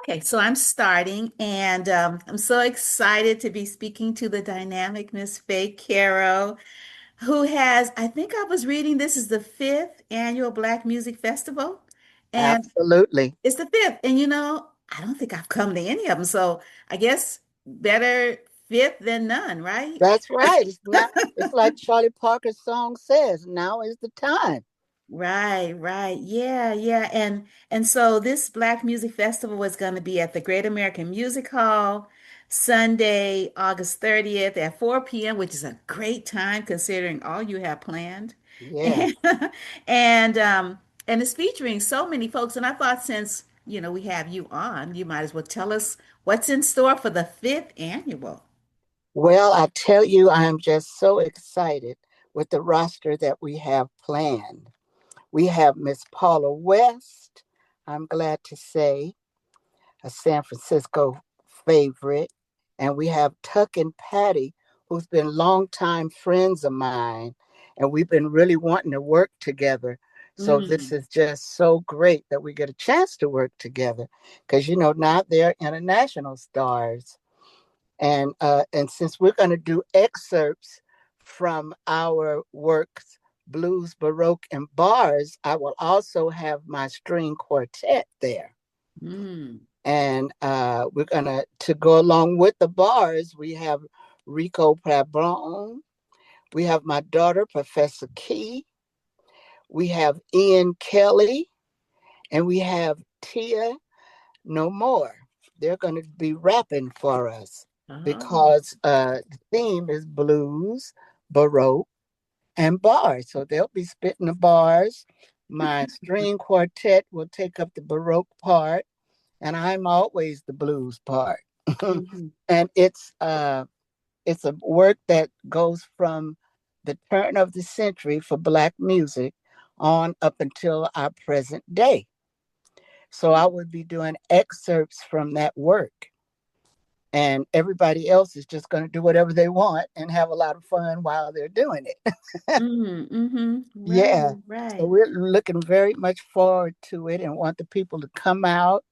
Okay, so I'm starting, and I'm so excited to be speaking to the dynamic Miss Faye Carol, who has, I think I was reading this is the fifth annual Black Music Festival, and Absolutely. it's the fifth. And I don't think I've come to any of them, so I guess better fifth than none, right? That's right. It's not, it's like Charlie Parker's song says, now is the time. Right, right. Yeah, yeah. And so this Black Music Festival is going to be at the Great American Music Hall Sunday, August 30th at 4 p.m., which is a great time considering all you have planned. Yeah. And and it's featuring so many folks. And I thought since, we have you on, you might as well tell us what's in store for the fifth annual. Well, I tell you, I am just so excited with the roster that we have planned. We have Miss Paula West, I'm glad to say, a San Francisco favorite. And we have Tuck and Patty, who's been longtime friends of mine. And we've been really wanting to work together. So this Mm, is just so great that we get a chance to work together because, now they're international stars. And since we're going to do excerpts from our works, blues, baroque, and bars, I will also have my string quartet there. mm, And we're to go along with the bars. We have Rico Pabron. We have my daughter, Professor Key. We have Ian Kelly, and we have Tia No More. They're going to be rapping for us oh. because the theme is blues, baroque, and bars. So they'll be spitting the bars. My string quartet will take up the baroque part, and I'm always the blues part. Mhm. And it's a work that goes from the turn of the century for Black music on up until our present day. So I would be doing excerpts from that work, and everybody else is just going to do whatever they want and have a lot of fun while they're doing it. Mm, mm-hmm. Yeah. Right, So right. we're looking very much forward to it and want the people to come out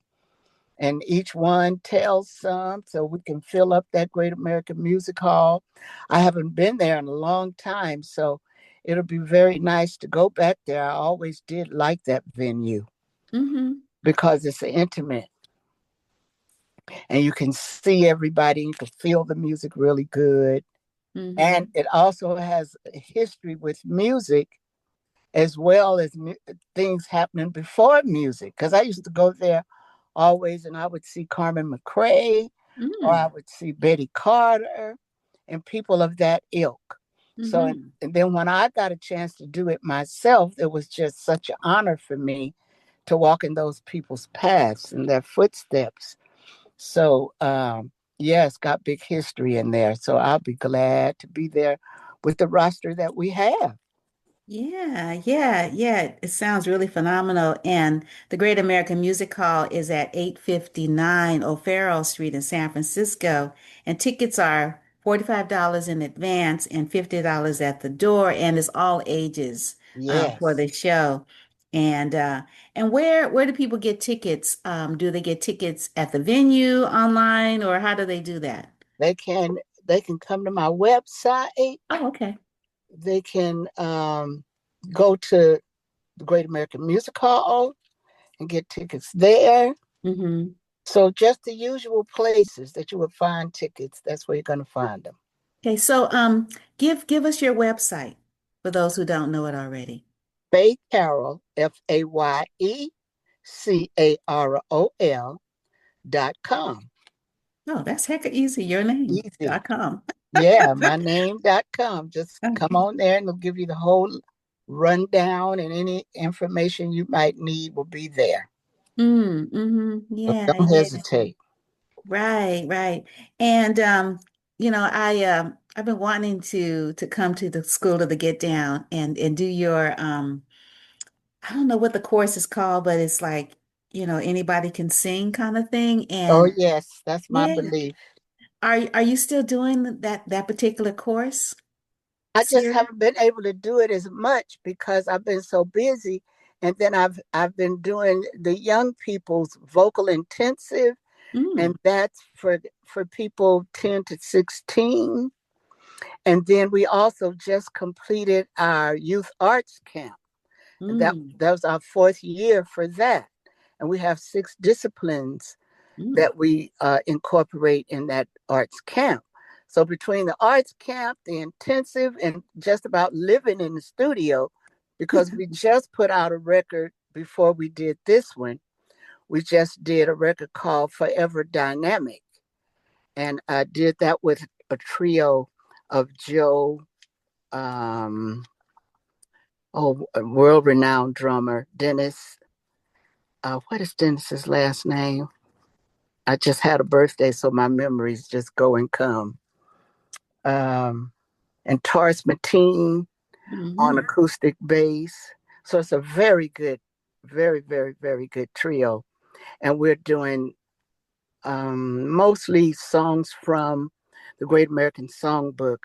and each one tells some so we can fill up that Great American Music Hall. I haven't been there in a long time, so it'll be very nice to go back there. I always did like that venue Mm-hmm. because it's intimate and you can see everybody, you can feel the music really good. And Mm-hmm. it also has a history with music as well as things happening before music. Because I used to go there always and I would see Carmen McRae or I Mm, would see Betty Carter and people of that ilk. So, mm-hmm. and then when I got a chance to do it myself, it was just such an honor for me to walk in those people's paths and their footsteps. So, yeah, it's got big history in there. So I'll be glad to be there with the roster that we have. Yeah, yeah, yeah. It sounds really phenomenal. And the Great American Music Hall is at 859 O'Farrell Street in San Francisco. And tickets are $45 in advance and $50 at the door. And it's all ages for Yes. the show. And where do people get tickets? Do they get tickets at the venue, online, or how do they do that? They can they can come to my website. Oh, okay. They can go to the Great American Music Hall and get tickets there. Mm-hmm. So just the usual places that you would find tickets. That's where you're going to find them. Okay, so give us your website for those who don't know it already. Faye Carol, FAYECAROL.com. Oh, that's heck of easy. Your name Easy. dot com. Yeah, my name.com. Just come Okay. on there and it'll give you the whole rundown and any information you might need will be there. Mm-hmm. So Yeah, don't yeah. hesitate. Right, right. And I've been wanting to come to the School of the Get Down and do your I don't know what the course is called, but it's like, anybody can sing kind of thing. Oh, And yes, that's my yeah, belief. are you still doing that particular course I just series? haven't been able to do it as much because I've been so busy. And then I've been doing the young people's vocal intensive. and Mm, that's for people 10 to 16. And then we also just completed our youth arts camp. mm, That was our fourth year for that. And we have 6 disciplines mm. that we incorporate in that arts camp. So between the arts camp, the intensive, and just about living in the studio, because we just put out a record before we did this one. We just did a record called Forever Dynamic. And I did that with a trio of Joe, um, a world renowned drummer, Dennis. What is Dennis's last name? I just had a birthday, so my memories just go and come. Um, and Taurus Mateen on Hmm. acoustic bass. So it's a very good, very, very, very good trio. And we're doing mostly songs from the Great American Songbook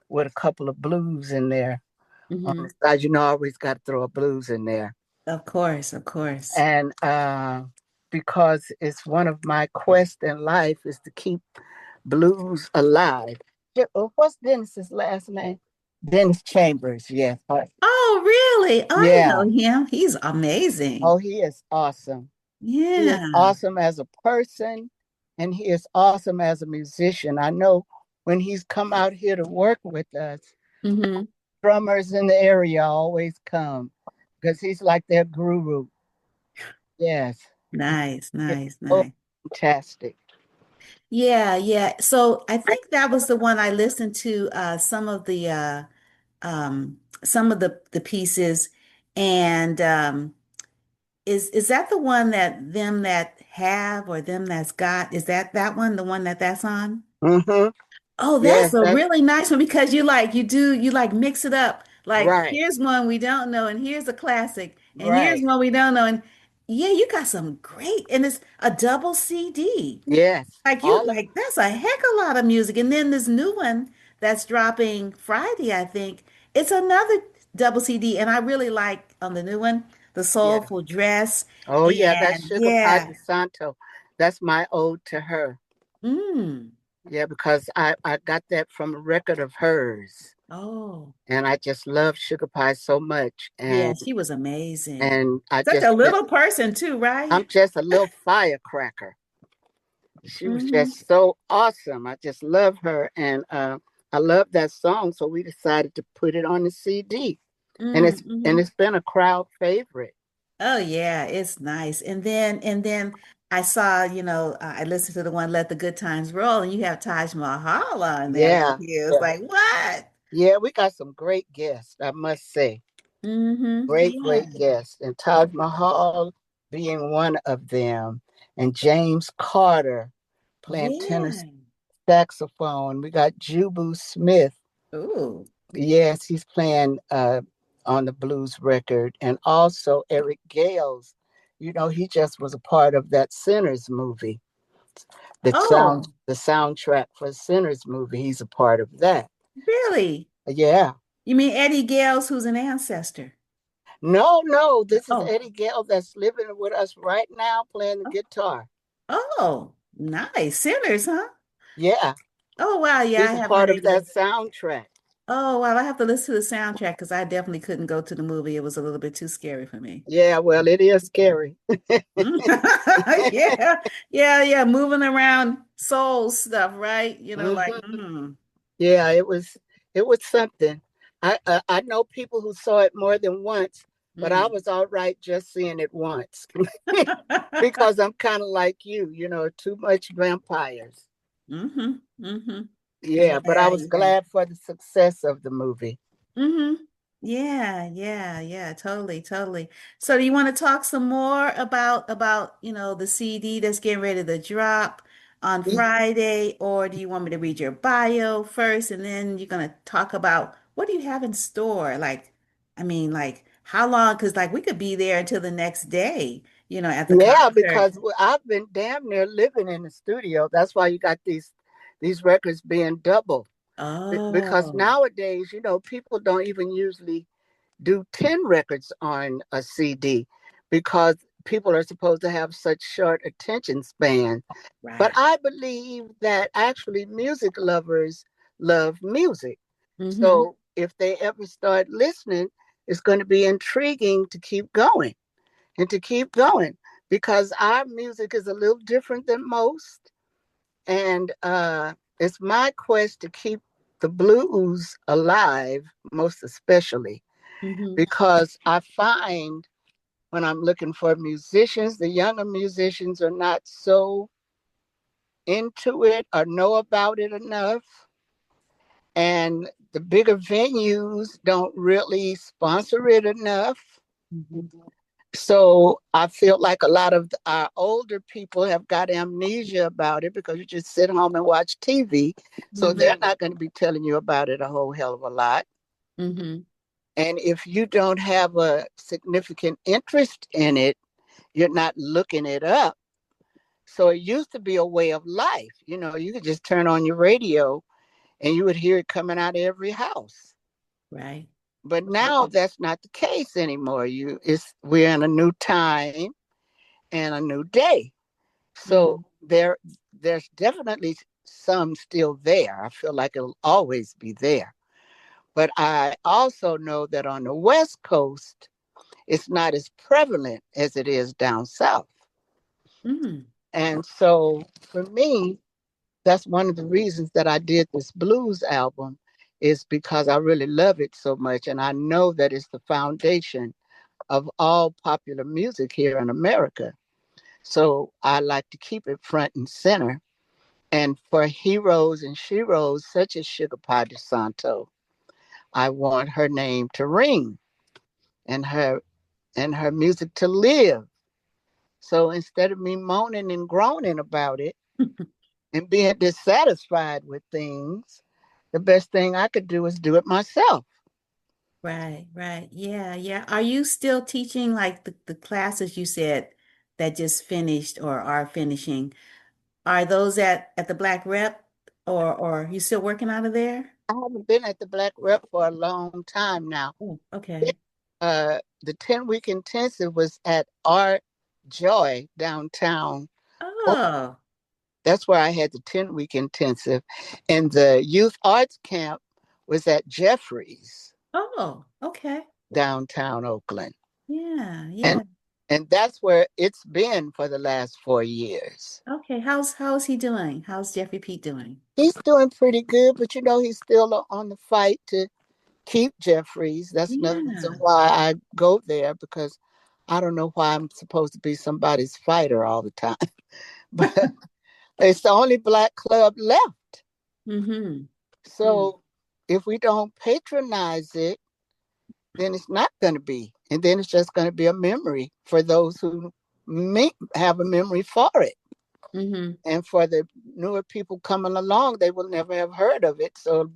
with a couple of blues in there on the Hmm. side. You know, I always got to throw a blues in there. Of course, of course. And because it's one of my quests in life is to keep blues alive. What's Dennis's last name? Dennis Chambers, yes. Oh, really? I Yeah. know him. He's amazing. Oh, he is awesome. He is Yeah. awesome as a person and he is awesome as a musician. I know when he's come out here to work with us, Hmm. drummers in the area always come because he's like their guru. Yes. Nice, It's nice, so nice. fantastic. Yeah, yeah. So I think that was the one I listened to some of the pieces, and is that the one that them that have or them that's got, is that one, the one that's on? Mm-hmm. Oh, that's Yes, a that's really nice one because you like mix it up. Like right. here's one we don't know, and here's a classic, and here's Right. one we don't know. And yeah, you got some great, and it's a double CD. Yes. Like you All of like that's a heck of a lot of music. And then this new one that's dropping Friday, I think. It's another double CD. And I really like on the new one, the yeah. Soulful Dress. Oh yeah, that's And Sugar Pie yeah. DeSanto. That's my ode to her. Mm. Yeah, because I got that from a record of hers. Oh, And I just love Sugar Pie so much. yeah, she was amazing. And I Such a just little person too, right? I'm just a little firecracker. She was Mm-hmm. just so awesome. I just love her. And I love that song. So we decided to put it on the CD. And Mm-hmm. it's been a crowd favorite. Oh yeah, it's nice. And then I saw, I listened to the one Let the Good Times Roll, and you have Taj Mahal on there with Yeah. you. It's Yeah. like, what? Yeah, we got some great guests, I must say. Mm-hmm. Great, Yeah. great guests. And Taj Mahal being one of them. And James Carter playing tenor Yeah. saxophone. We got Jubu Smith. Ooh. Yes, he's playing on the blues record. And also Eric Gales. You know, he just was a part of that Sinners movie. Oh, The soundtrack for Sinners movie. He's a part of that. really? Yeah. You mean Eddie Gales, who's an ancestor? No, no, this is Oh. Eddie Gale that's living with us right now playing the guitar. Oh, nice. Sinners, huh? Yeah, Oh, wow. Yeah, I he's a have no part of idea. that soundtrack. Oh, wow. I have to listen to the soundtrack because I definitely couldn't go to the movie. It was a little bit too scary for me. Yeah, well, it is scary. Yeah, yeah, yeah. Moving around soul stuff, right? Like, Mhm. Yeah, it was something. I know people who saw it more than once, but I mm. was all right just seeing it once because I'm kind of like you know, too much vampires. Mm-hmm. Mm-hmm. Yeah, but I Yeah, was yeah. glad for the success of the movie. Mm-hmm. Yeah, yeah, yeah, totally, totally. So do you want to talk some more about, the CD that's getting ready to drop on Friday, or do you want me to read your bio first and then you're gonna talk about what do you have in store? Like, I mean, like how long? Because like we could be there until the next day, at the Yeah, concert. because I've been damn near living in the studio. That's why you got these records being double. Because Oh, nowadays, you know, people don't even usually do 10 records on a CD because people are supposed to have such short attention span. But Right. I believe that actually music lovers love music. Mm-hmm. So if they ever start listening, it's going to be intriguing to keep going and to keep going because our music is a little different than most. And it's my quest to keep the blues alive, most especially, Mm-hmm. because I find when I'm looking for musicians, the younger musicians are not so into it or know about it enough. And the bigger venues don't really sponsor it enough. Mm-hmm. So I feel like a lot of our older people have got amnesia about it because you just sit home and watch TV. So Mm-hmm. they're not going to be telling you about it a whole hell of a lot. Mm-hmm. And if you don't have a significant interest in it, you're not looking it up. So it used to be a way of life. You know, you could just turn on your radio and you would hear it coming out of every house. Right. But now that's not the case anymore. We're in a new time and a new day. So Mm-hmm. there's definitely some still there. I feel like it'll always be there. But I also know that on the West Coast, it's not as prevalent as it is down south. Mm-hmm. And so for me, that's one of the reasons that I did this blues album is because I really love it so much. And I know that it's the foundation of all popular music here in America. So I like to keep it front and center. And for heroes and sheroes such as Sugar Pie DeSanto, I want her name to ring and her music to live. So instead of me moaning and groaning about it and being dissatisfied with things, the best thing I could do is do it myself. Right, right. Yeah, yeah. Are you still teaching like the classes you said that just finished or are finishing? Are those at the Black Rep or you still working out of there? I haven't been at the Black Rep for a long time now. Oh, okay. The 10-week intensive was at Art Joy downtown. Oh, That's where I had the 10-week intensive. And the youth arts camp was at Jeffries, oh, okay. downtown Oakland. Yeah, And yeah. and that's where it's been for the last 4 years. Okay. How's he doing? How's Jeffrey Pete doing? He's doing pretty good, but he's still on the fight to keep Jeffries. That's another reason Yeah. why I go there because I don't know why I'm supposed to be somebody's fighter all the time. But it's the only black club left. Mm-hmm. Mm, So if we don't patronize it, then it's not going to be. And then it's just going to be a memory for those who may have a memory for it. mm-hmm. And for the newer people coming along, they will never have heard of it. So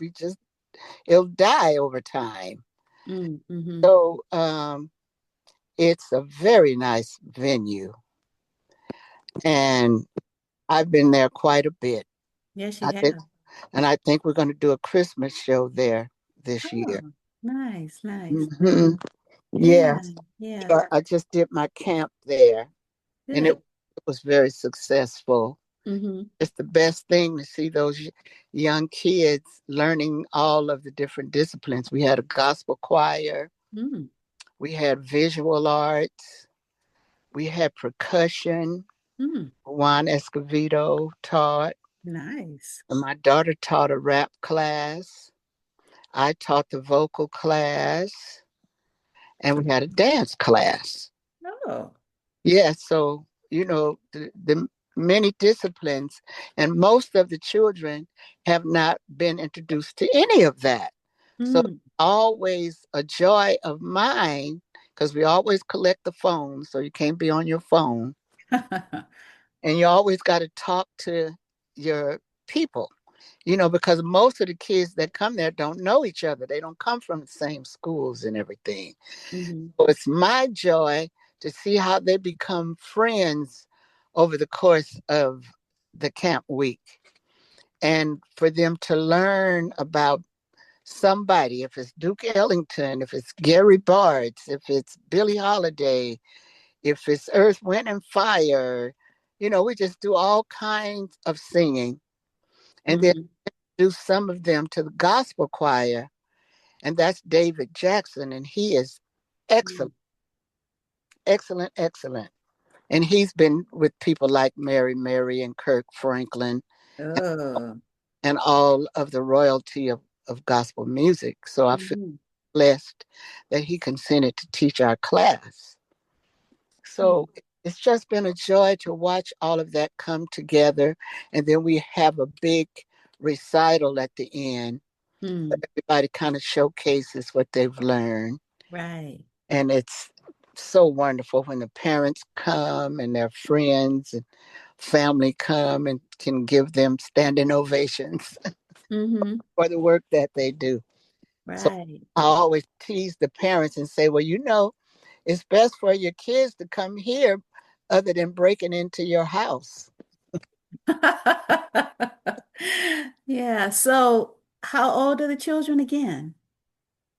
it'll die over time. Mm-hmm. So it's a very nice venue. And I've been there quite a bit. Yes, you I think, have. and I think we're going to do a Christmas show there this year. Oh, nice, nice. Hmm. Yeah. Yeah, yeah. So I just did my camp there and Good. it was very successful. Mm-hmm. It's the best thing to see those young kids learning all of the different disciplines. We had a gospel choir, Mm, we had visual arts, we had percussion. mm, Juan Escovedo taught, nice. and my daughter taught a rap class. I taught the vocal class, and we had a dance class. Oh. Yeah, so the many disciplines, and most of the children have not been introduced to any of that. So Mm. always a joy of mine because we always collect the phone, so you can't be on your phone, and you always got to talk to your people. Because most of the kids that come there don't know each other. They don't come from the same schools and everything. Hmm. So it's my joy to see how they become friends over the course of the camp week and for them to learn about somebody, if it's Duke Ellington, if it's Gary Bartz, if it's Billie Holiday, if it's Earth, Wind, and Fire, we just do all kinds of singing. And then Hmm. do some of them to the gospel choir. And that's David Jackson. And he is excellent, excellent, excellent. And he's been with people like Mary and Kirk Franklin Oh. and all of the royalty of gospel music. So I feel Hmm. blessed that he consented to teach our class. So it's just been a joy to watch all of that come together. And then we have a big recital at the end. Hmm. Everybody kind of showcases what they've learned. Right. And it's so wonderful when the parents come and their friends and family come and can give them standing ovations Hmm. for the work that they do. So Right. I always tease the parents and say, well, it's best for your kids to come here other than breaking into your house. Yeah. So, how old are the children again?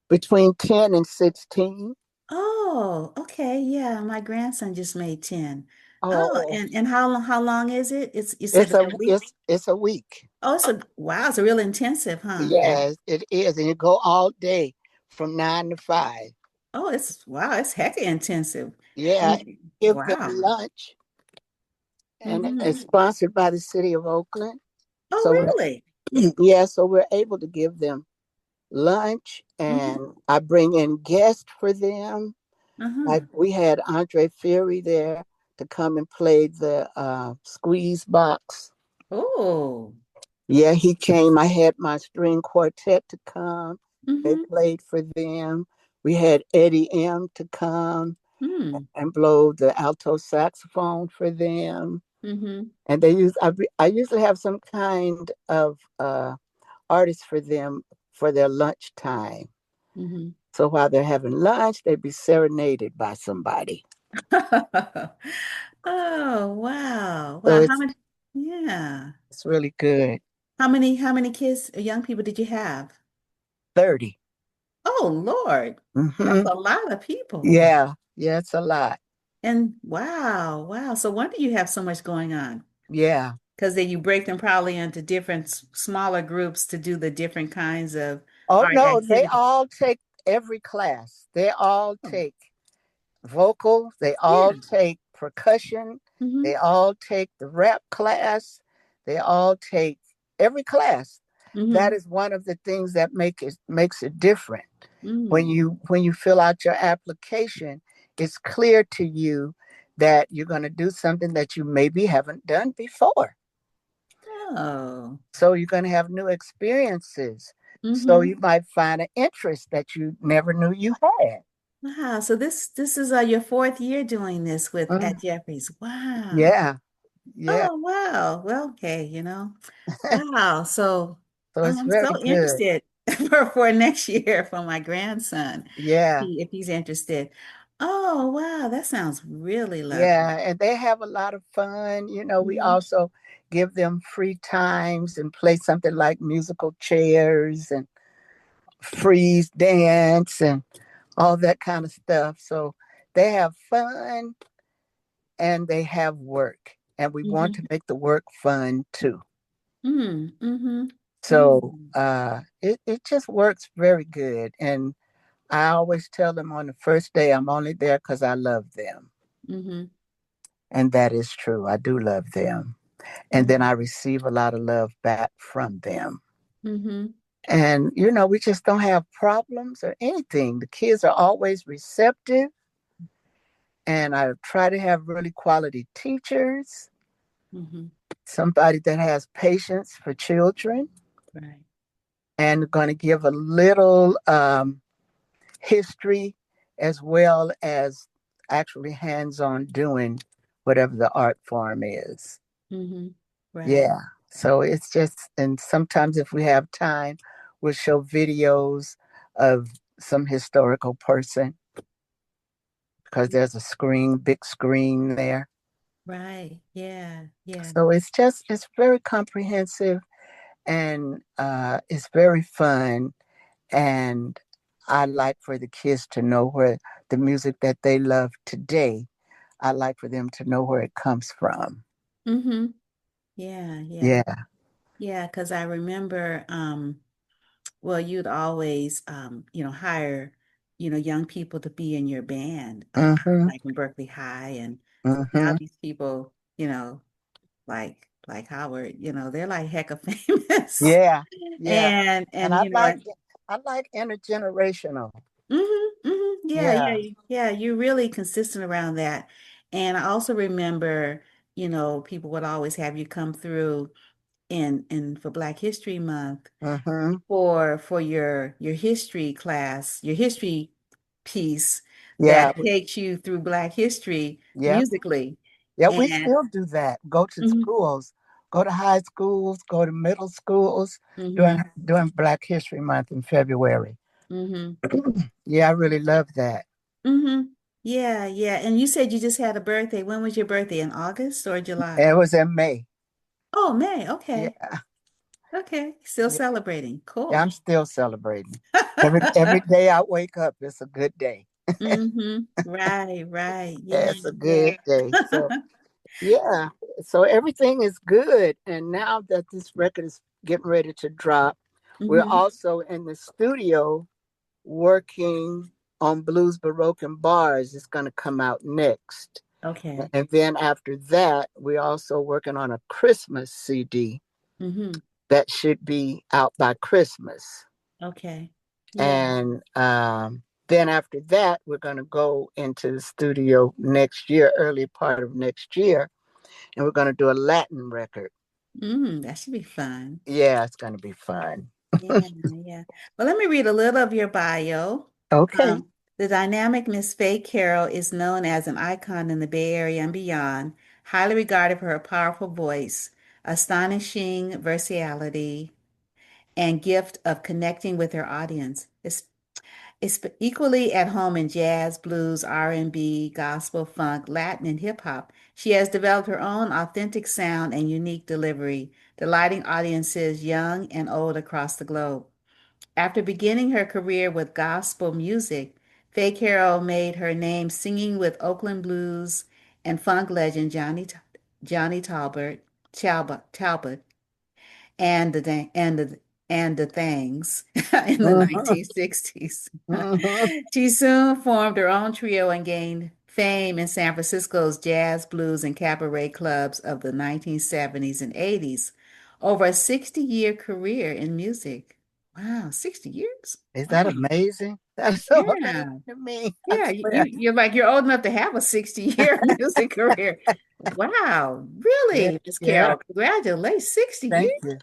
Between 10 and 16. Oh, okay. Yeah, my grandson just made 10. Oh, Oh, and how long is it? It's you said it's it's a a week. it's a week. Oh, wow, it's a real intensive, huh? Yes, it is. And you go all day from 9 to 5. Oh, it's hecka intensive. Yeah, And give them wow. lunch, and Hmm. it's sponsored by the city of Oakland. Oh, So really? yeah, so we're able to give them lunch, Hmm. and I bring in guests for them. Like Uh-huh. we had Andre Fury there to come and play the squeeze box. Oh. Yeah, he came. I had my string quartet to come. They Hmm. played for them. We had Eddie M to come Hmm. and blow the alto saxophone for them. Hmm. And I usually have some kind of artist for them for their lunch time. Hmm. So while they're having lunch, they'd be serenaded by somebody. Oh, wow. So Wow. How it's many? Yeah. it's really good. How many kids, young people did you have? 30. Oh, Lord. That's Mm-hmm. a lot of people. Yeah, yeah, it's a lot. And wow, wow. So when do you have so much going on? Yeah. Because then you break them probably into different smaller groups to do the different kinds of Oh art no, they activities. all take every class. They all Oh, take vocals, they all yeah. take percussion, Mm-hmm. they all take the rap class, they all take every class. That Mm-hmm. is one of the things that makes it different. When Mm. you fill out your application, it's clear to you that you're going to do something that you maybe haven't done before. Oh. So you're going to have new experiences. So Mm-hmm. you might find an interest that you never knew you had. Wow. So this is your fourth year doing this with Mm, at Jeffries. Wow. yeah, yeah. Oh, wow. Well, okay, Wow. So So it's I'm very so good. interested for next year for my grandson, Yeah, if he's interested. Oh, wow. That sounds really lovely. yeah. And they have a lot of fun. We Hmm. also give them free times and play something like musical chairs and freeze dance and all that kind of stuff. So they have fun and they have work. And we want to Hmm. make the work fun too. Mm, hmm. So Mm, it just works very good. And I always tell them on the first day, I'm only there because I love them. hmm. And that is true. I do love them. And then I receive a lot of love back from them. Hmm. And, we just don't have problems or anything. The kids are always receptive. And I try to have really quality teachers, Hmm. somebody that has patience for children, Right. and going to give a little history as well as actually hands on doing whatever the art form is. Hmm. Right. Yeah. So it's just, and sometimes if we have time, we'll show videos of some historical person because there's a screen, big screen there. Right. Yeah. Yeah. So it's very comprehensive and it's very fun. And I like for the kids to know where the music that they love today, I like for them to know where it comes from. Mm-hmm. Yeah, yeah. Yeah. Yeah, because I remember well, you'd always hire, young people to be in your band, Mm-hmm. like in Berkeley High, and now Mm-hmm. these people, like Howard, they're like heck of famous. Yeah. Yeah. And And and you know, I like intergenerational. yeah, Yeah. yeah, yeah, you're really consistent around that. And I also remember, people would always have you come through in for Black History Month Mm-hmm. for your history class, your history piece that Yeah. takes you through Black history Yep. musically. Yeah, we And still do that. Go to mhm, schools, go to high schools, go to middle schools mhm, during Black History Month in February. mhm, Yeah, I really love that. mhm. Yeah, yeah. And you said you just had a birthday. When was your birthday? In August or July? It was in May. Oh, May. Okay. Yeah, Okay. Still yeah, celebrating. yeah, Cool. I'm still celebrating. Every day I wake up, it's a good day. Right, right. Yeah, Yeah, it's a yeah. good day. So yeah, so everything is good. And now that this record is getting ready to drop, we're hmm also in the studio working on Blues Baroque and Bars. It's going to come out next. Okay. And then after that, we're also working on a Christmas CD hmm that should be out by Christmas. Okay. Yeah. And then after that, we're going to go into the studio next year, early part of next year, and we're going to do a Latin record. That should be fun. Yeah, it's going to be fun. Yeah, yeah. Well, let me read a little of your bio. Okay. The dynamic Miss Faye Carol is known as an icon in the Bay Area and beyond, highly regarded for her powerful voice, astonishing versatility, and gift of connecting with her audience. It's equally at home in jazz, blues, R&B, gospel, funk, Latin, and hip hop. She has developed her own authentic sound and unique delivery, delighting audiences young and old across the globe. After beginning her career with gospel music, Faye Carroll made her name singing with Oakland blues and funk legend Johnny Talbot and the Things in the Mhm, 1960s. mhm. She soon formed her own trio and gained fame in San Francisco's jazz, blues, and cabaret clubs of the 1970s and 80s. Over a 60-year career in music. Wow, 60 years? Is that Wow. amazing? That's so amazing Yeah. to me. I Yeah, swear. you're old enough to have a 60-year music career. Wow, Yeah, really, Miss yeah. Carol? Congratulations, 60 Thank years? you.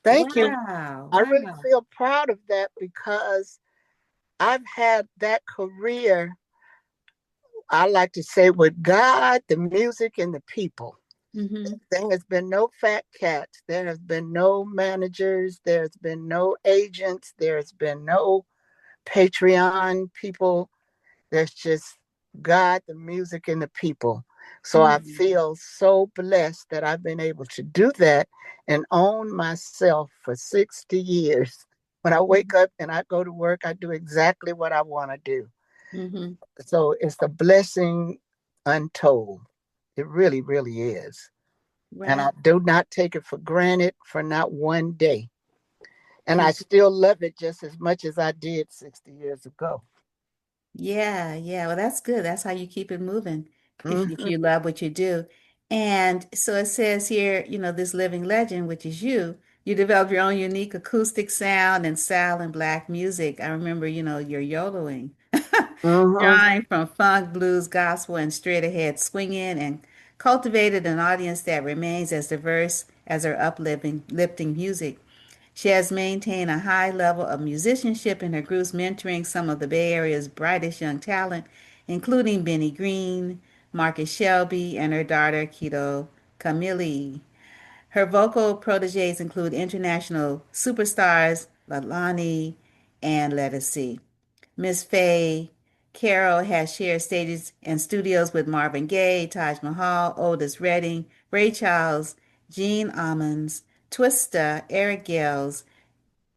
Thank you. Wow, I really wow. feel proud of that because I've had that career, I like to say, with God, the music, and the people. Mm-hmm. There has been no fat cats. There has been no managers. There's been no agents. There's been no Patreon people. There's just God, the music, and the people. So I Mm-hmm. feel so blessed that I've been able to do that and own myself for 60 years. When I wake up and I go to work, I do exactly what I want to do. Mm-hmm. So it's a blessing untold. It really, really is. And Right. I do not take it for granted for not one day. And I Mm. still love it just as much as I did 60 years ago. Yeah, yeah. Well, that's good. That's how you keep it moving if Mm-hmm. you love what you do. And so it says here, this living legend, which is you develop your own unique acoustic sound and style in Black music. I remember, your yodeling, Mm-hmm. drawing from funk, blues, gospel, and straight ahead swinging, and cultivated an audience that remains as diverse as her lifting music. She has maintained a high level of musicianship in her groups, mentoring some of the Bay Area's brightest young talent, including Benny Green, Marcus Shelby, and her daughter, Keto Camille. Her vocal proteges include international superstars Lalani and Let Us See. Miss Faye Carol has shared stages and studios with Marvin Gaye, Taj Mahal, Otis Redding, Ray Charles, Gene Ammons, Twista, Eric Gales,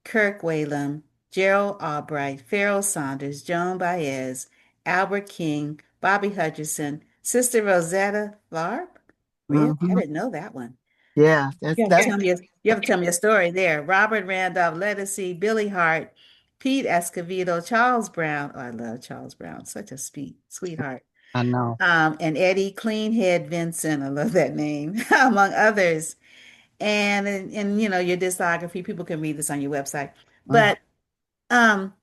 Kirk Whalum, Gerald Albright, Pharoah Saunders, Joan Baez, Albert King, Bobby Hutcherson, Sister Rosetta Tharpe? Really? I Hmm. didn't know that one. Yeah, that's You have to that's tell me you have to tell me a story there. Robert Randolph Lettucey, Billy Hart, Pete Escovedo, Charles Brown. Oh, I love Charles Brown. Such a sweetheart. I know. And Eddie Cleanhead Vincent. I love that name, among others. And you know, your discography, people can read this on your website. Mhm. But um,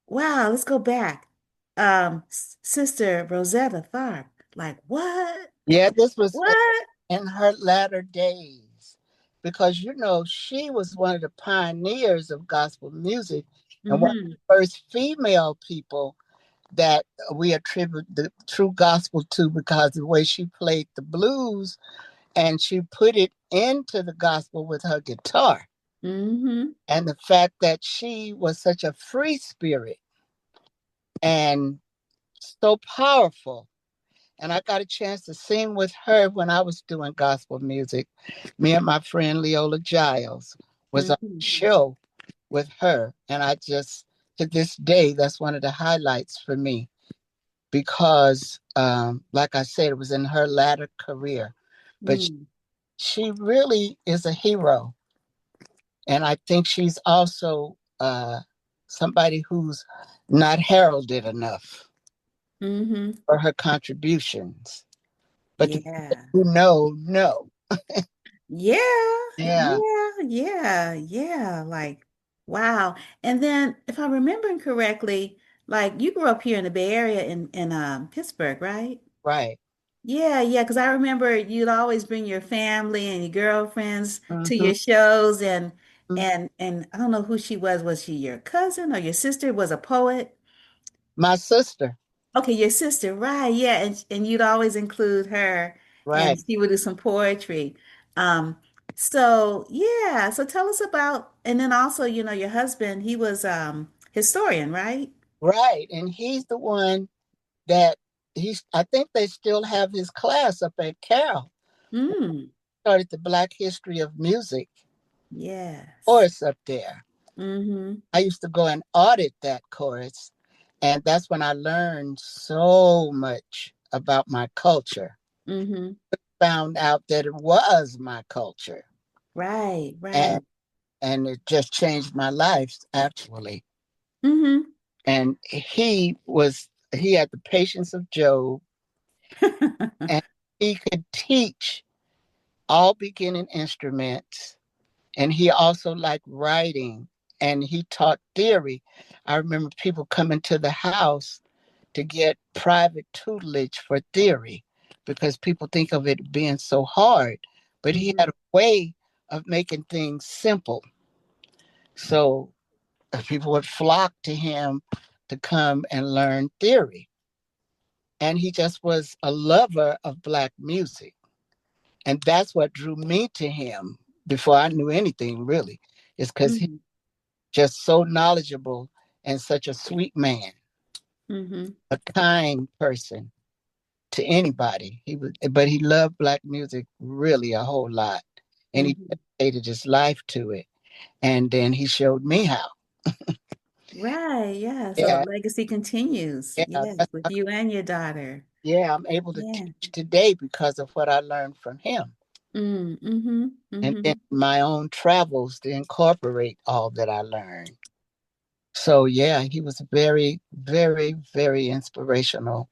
wow, let's go back. Sister Rosetta Tharpe. Like what? Yeah, this was What? in her latter days because she was one of the pioneers of gospel music and one of Mm-hmm. the first female people that we attribute the true gospel to because of the way she played the blues and she put it into the gospel with her guitar Mm-hmm. and the fact that she was such a free spirit and so powerful. And I got a chance to sing with her when I was doing gospel music. Me and my friend Leola Giles was on Mm-hmm. a show with her. And I just, to this day, that's one of the highlights for me because, like I said, it was in her latter career. But Mm-hmm. she really is a hero. And I think she's also somebody who's not heralded enough Mm-hmm. for her contributions. But the people Yeah. who know. Yeah. Yeah, Yeah. Like, wow. And then if I'm remembering correctly, like you grew up here in the Bay Area in Pittsburgh, right? right. Yeah, because I remember you'd always bring your family and your girlfriends to Hmm. your shows and I don't know who she was. Was she your cousin or your sister was a poet? My sister, Okay, your sister, right? Yeah, and you'd always include her, and right, she would do some poetry. Um, so yeah, so tell us about, and then also, you know, your husband, he was historian, right? right. And he's the one that I think they still have his class up at Carol. Mm, Started the Black History of Music yes. course up there. Mm-hmm. I used to go and audit that course. And that's when I learned so much about my culture. Mm-hmm. Found out that it was my culture. Right, And right. and it just changed my life actually. Mm-hmm. And he had the patience of Job and he could teach all beginning instruments and he also liked writing and he taught theory. I remember people coming to the house to get private tutelage for theory because people think of it being so hard, but he Mm-hmm. had a way of making things simple. So people would flock to him to come and learn theory. And he just was a lover of Black music. And that's what drew me to him before I knew anything really, is because he's Mm-hmm. just so knowledgeable and such a sweet man, Mm-hmm. a kind person to anybody. But he loved Black music really a whole lot. And he Mm-hmm. dedicated his life to it. And then he showed me how. Right, yeah. So the Yeah, legacy continues. yeah, Yes, with you and your daughter. yeah. I'm able to Yeah. teach today because of what I learned from him. Mm-hmm. And then Mm-hmm. my own travels to incorporate all that I learned. So yeah, he was very, very, very inspirational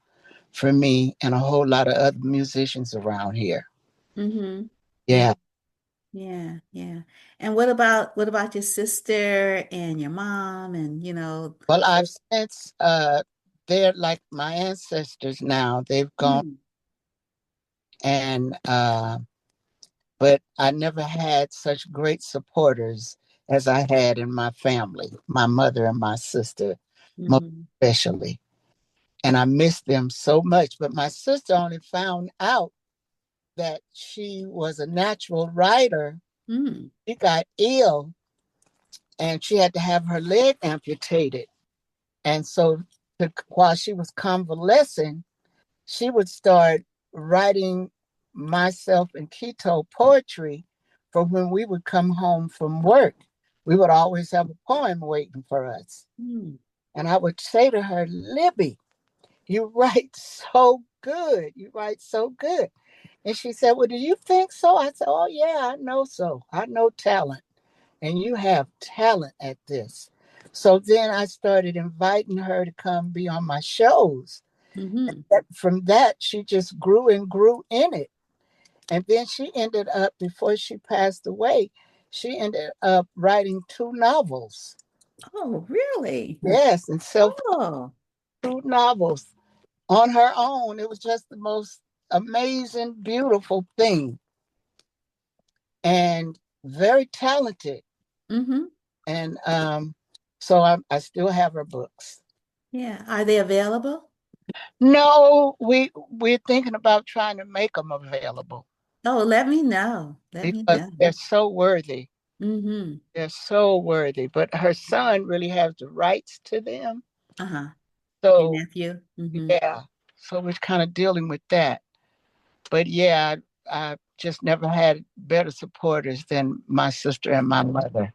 for me and a whole lot of other musicians around here. Mm-hmm. Mm-hmm. Yeah. Yeah. And what about your sister and your mom and you know Well, I've since they're like my ancestors now. They've gone mm, and but I never had such great supporters as I had in my family, my mother and my sister, most mm-hmm. especially. And I miss them so much. But my sister only found out that she was a natural writer. Mm, She got ill and she had to have her leg amputated. And so while she was convalescing, she would start writing myself and Keto poetry for when we would come home from work. We would always have a poem waiting for us. mm, And I would say to her, Libby, You write so good. You write so good. And she said, well, do you think so? I said, oh, yeah, I know so. I know talent. And you have talent at this. So then I started inviting her to come be on my shows. Hmm. From that, she just grew and grew in it. And then she ended up, before she passed away, she ended up writing two novels. Oh, really? Yes, and self Oh. two novels on her own. It was just the most amazing, beautiful thing. And very talented. Hmm. And so I still have her books. Yeah. Are they available? No, we're thinking about trying to make them available Oh, let me know. Let me because know. they're so worthy. Hmm. They're so worthy. But her son really has the rights to them. Uh-huh. Your So nephew? Hmm. yeah, so we're kind of dealing with that. But yeah, I just never had better supporters than my sister and my mother.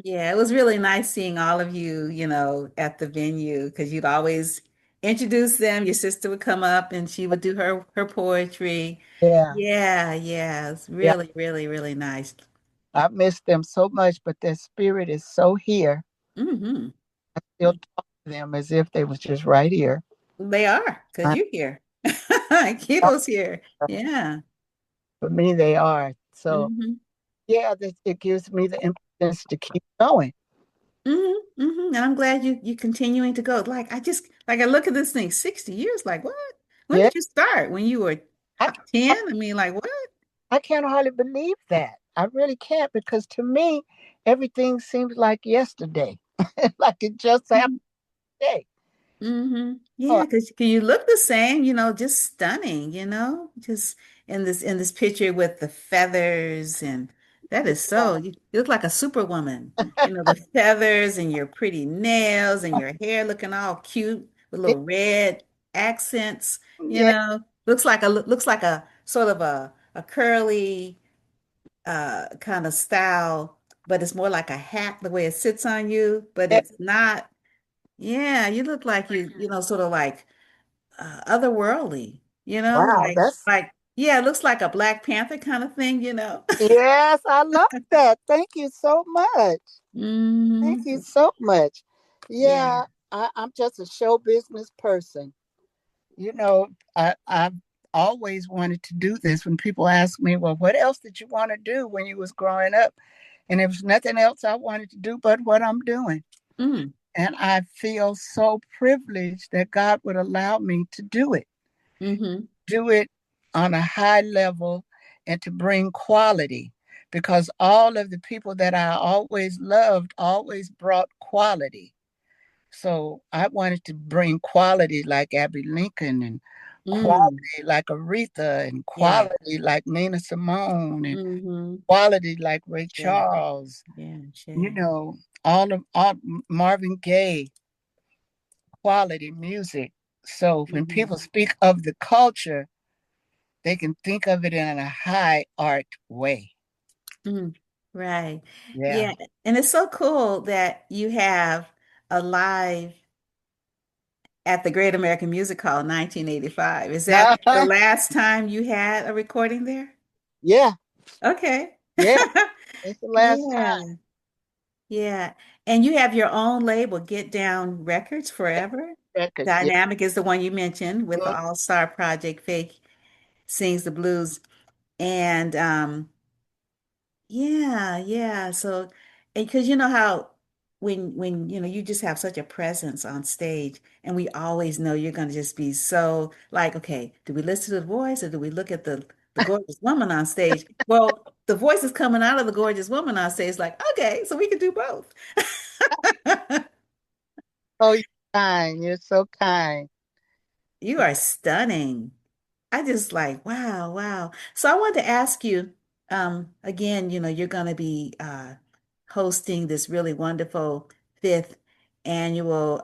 Yeah, it was really nice seeing all of you, at the venue because you'd always introduce them. Your sister would come up and she would do her poetry. Yeah, Yeah, yeah, it's yeah. really, really, really nice. I miss them so much, but their spirit is so here. Hmm. Still talk to them as if they was just right here. They are because I, you're here. Kiddo's here. Yeah. for me, they are. So Hmm. yeah, it gives me the impetus to keep going. And I'm glad you continuing to go. Like I look at this thing, 60 years, like what? When Yeah, did you start? When you were I, 10? I mean, like what? I can't hardly believe that. I really can't because to me, everything seems like yesterday, like it just happened today. Oh, Yeah, because you look the same, just stunning, just in this picture with the feathers and that is so you look like a superwoman. The feathers and your pretty nails and your hair looking all cute with yeah, little red accents, yeah, looks like a sort of a curly kind of style, but it's more like a hat the way it sits on you, but yeah. it's not. Yeah, you look like sort of like otherworldly, Wow, that's yeah, it looks like a Black Panther kind of thing. yes, I love that. Thank you so much. Thank you Hmm. so much. Yeah. Yeah, I'm just a show business person. You know, I've always wanted to do this. When people ask me, well, what else did you want to do when you was growing up? And there was nothing else I wanted to do but what I'm doing. Mm. And I feel so privileged that God would allow me to Hmm. do it on a high level and to bring quality because all of the people that I always loved always brought quality. So I wanted to bring quality like Abby Lincoln and Mm. quality like Aretha and Yeah. quality like Nina Simone and Hmm. quality like Ray Sure. Charles, Yeah, you sure. know, all Marvin Gaye, quality music. So when Hmm. people speak of the culture, they can think of it in a high art way. Mm. Right. Yeah. Yeah. And it's so cool that you have a live at the Great American Music Hall in 1985. Is that the last time you had a recording there? Yeah. Okay. Yeah. It's the last Yeah. Yeah. And you have your own label, Get Down Records Forever. records. Yeah. Dynamic is the one you mentioned with the All-Star Project, Faye Sings the Blues. And yeah, yeah. So, and because you know how when you just have such a presence on stage, and we always know you're going to just be so like, okay, do we listen to the voice or do we look at the gorgeous woman on stage? Well, the voice is coming out of the gorgeous woman on stage, like, okay, so we can do both. Oh, you're kind. You're so kind. You are stunning. I just like, wow, wow. So I wanted to ask you, again, you're going to be hosting this really wonderful fifth annual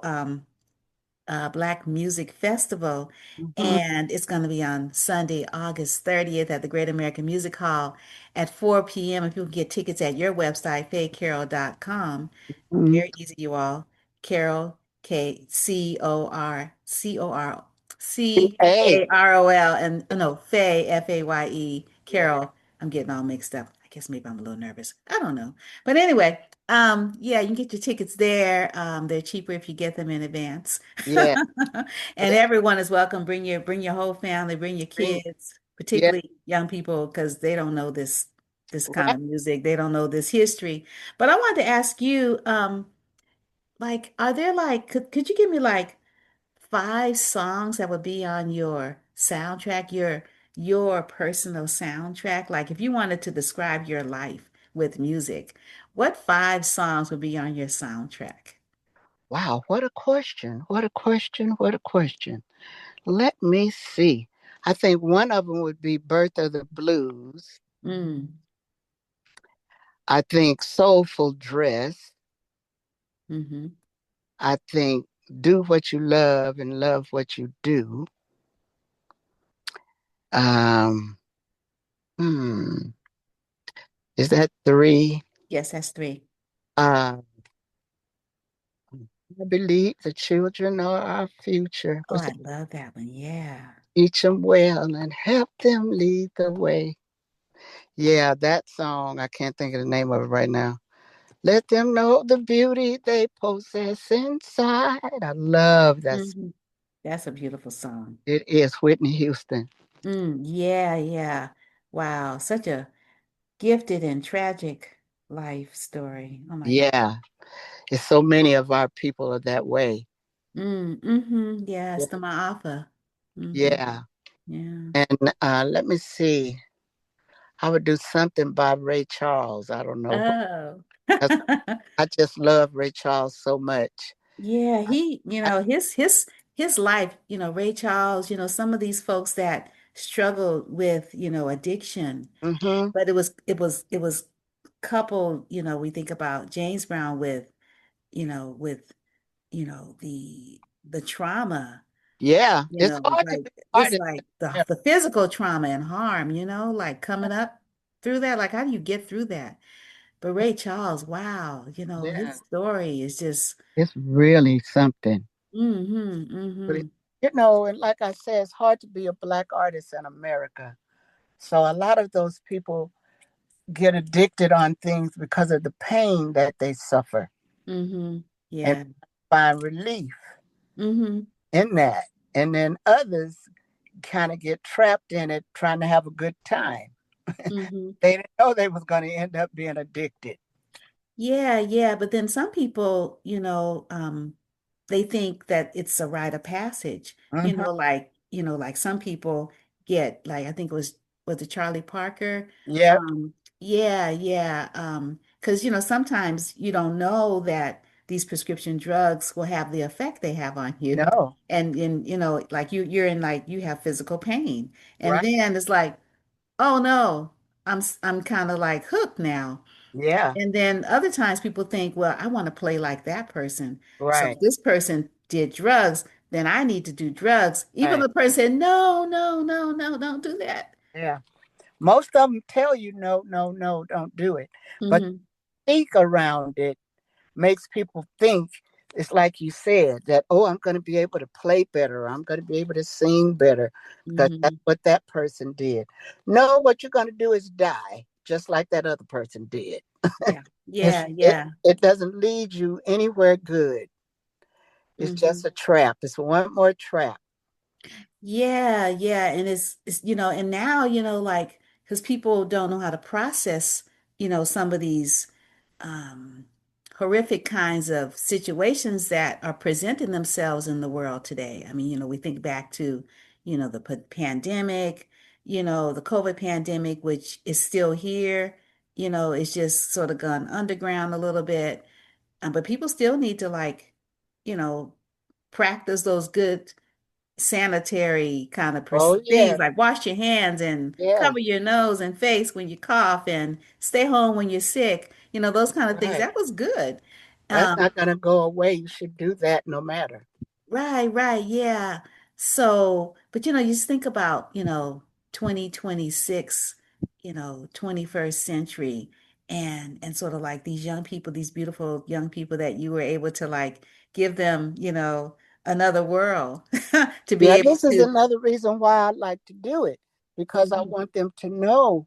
Black Music Festival, Mhm, and it's going to be on Sunday, August 30th at the Great American Music Hall at 4 p.m. If you can get tickets at your website, fayecarol.com. mhm. Very easy, you all. Carol, Hey, Carol, and no, Faye, Faye, Carol. I'm getting all mixed up. I guess maybe I'm a little nervous. I don't know. But anyway, yeah, you can get your tickets there. They're cheaper if you get them in advance. yeah, And everyone is welcome. Bring your whole family, bring your bring, kids, yeah, particularly young people, because they don't know this kind right. of music. They don't know this history. But I wanted to ask you, like, are there like could you give me like five songs that would be on your soundtrack, your personal soundtrack? Like if you wanted to describe your life with music, what five songs would be on your soundtrack? Wow, what a question. What a question. What a question. Let me see. I think one of them would be Birth of the Blues. Mm, I think Soulful Dress. mm-hmm. I think Do What You Love and Love What You Do. Um, hmm, is that three? Yes, that's three. Uh, I believe the children are our future. Oh, Was I it love that one. Yeah. Teach them well and help them lead the way? Yeah, that song. I can't think of the name of it right now. Let them know the beauty they possess inside. I love that. Hmm. That's a beautiful song. It is Whitney Houston. Yeah, yeah. Wow, such a gifted and tragic life story. Oh my God. Yeah, it's so many of our people are that way. Mm-hmm. Yeah, Yeah. it's the Ma'afa. Mm-hmm. Yeah. Yeah. And let me see. I would do something by Ray Charles. I don't know. Oh. 'Cause I just love Ray Charles so much. Yeah, I, he, I, his life, Ray Charles, some of these folks that struggled with, addiction, mm-hmm. but it was coupled, we think about James Brown with, with, the trauma, Yeah, it's hard to like be it's part like of. the physical trauma and harm, like coming up through that. Like, how do you get through that? But Ray Charles, wow, Yeah, his story is just it's really something. mm-hmm, Really, mm-hmm, and like I said, it's hard to be a black artist in America. So a lot of those people get addicted on things because of the pain that they suffer mm-hmm. and Yeah. find relief Mm-hmm. in that. And then others kind of get trapped in it trying to have a good time. Mm-hmm. They didn't know they was going to end up being addicted. Yeah, yeah. But then some people, they think that it's a rite of passage, Mm-hmm. like some people get, like, I think was it Charlie Parker? Yep. Yeah, yeah. Because, sometimes you don't know that these prescription drugs will have the effect they have on you. No. And like you're in, like, you have physical pain. And Right. then it's like, oh no, I'm kind of like hooked now. Yeah. And then other times people think, well, I want to play like that person. So Right. if this person did drugs, then I need to do drugs. Even Right. the person said, no, no, no, no, don't do that. Yeah. Most of them tell you no, no, no, don't do it. But Hmm. speak around it makes people think it's like you said that, oh, I'm going to be able to play better. I'm going to be able to sing better because that's Hmm. what that person did. No, what you're going to do is die just like that other person did. Yeah, It's, yeah, it, yeah. it doesn't lead you anywhere good. It's Hmm. just a trap. It's one more trap. Yeah, yeah. And it's, and now, like, because people don't know how to process, some of these um, horrific kinds of situations that are presenting themselves in the world today. I mean, we think back to, the pandemic, the COVID pandemic, which is still here, it's just sort of gone underground a little bit. But people still need to, like, you know, practice those good sanitary kind of Oh, yeah. things, like wash your hands and Yeah. cover your nose and face when you cough and stay home when you're sick, those kind of things. Right. That was good. That's Um, not going to go away. You should do that no matter. right, right, yeah. So, but you just think about, 2026, 21st century and sort of like these young people, these beautiful young people that you were able to like give them, another world to be Yeah, able this is to. another reason why I like to do it because I Hmm. want them to know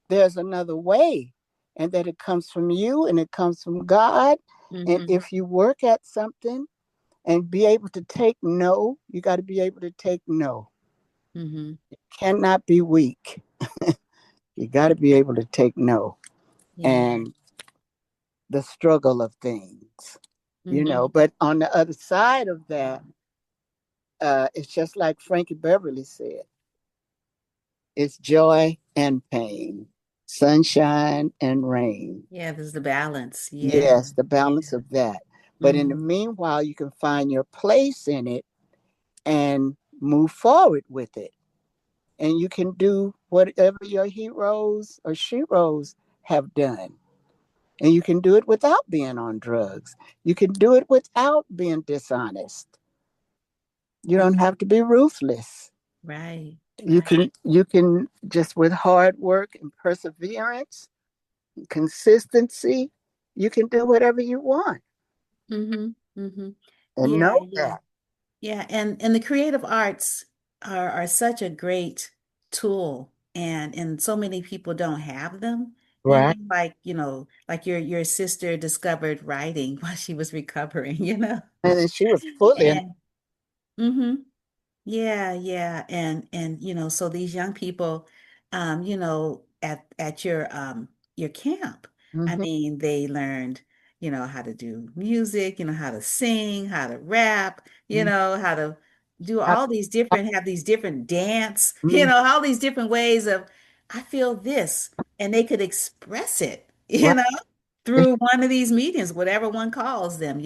there's another way and that it comes from you and it comes from God. And Hmm. if you work at something and be able to take no, you got to be able to take no. Hmm. Cannot be weak. You got to be able to take no. Yeah. And the struggle of things, Hmm. But on the other side of that, it's just like Frankie Beverly said, it's joy and pain, sunshine and rain. Yeah, there's the balance. Yeah. Yes, the Yeah. balance of that. But in the Hmm. meanwhile, you can find your place in it and move forward with it. And you can do whatever your heroes or sheroes have done. And you can do it without being on drugs. You can do it without being dishonest. You don't have to be ruthless. Right. You Right. can just with hard work and perseverance, consistency, you can do whatever you want. Hmm. Hmm. And Yeah. know Yeah. that. Yeah, and the creative arts are such a great tool, and so many people don't have them, Right. like your sister discovered writing while she was recovering. And then she was fully in. And hmm yeah, yeah. And so these young people, at your camp, I Mhm. mean, they learned, how to do music, how to sing, how to rap, how to do I- all these different, have these different dance, mhm. all these different ways of, I feel this, and they could express it, Right. It's, through one of these mediums, whatever one calls them.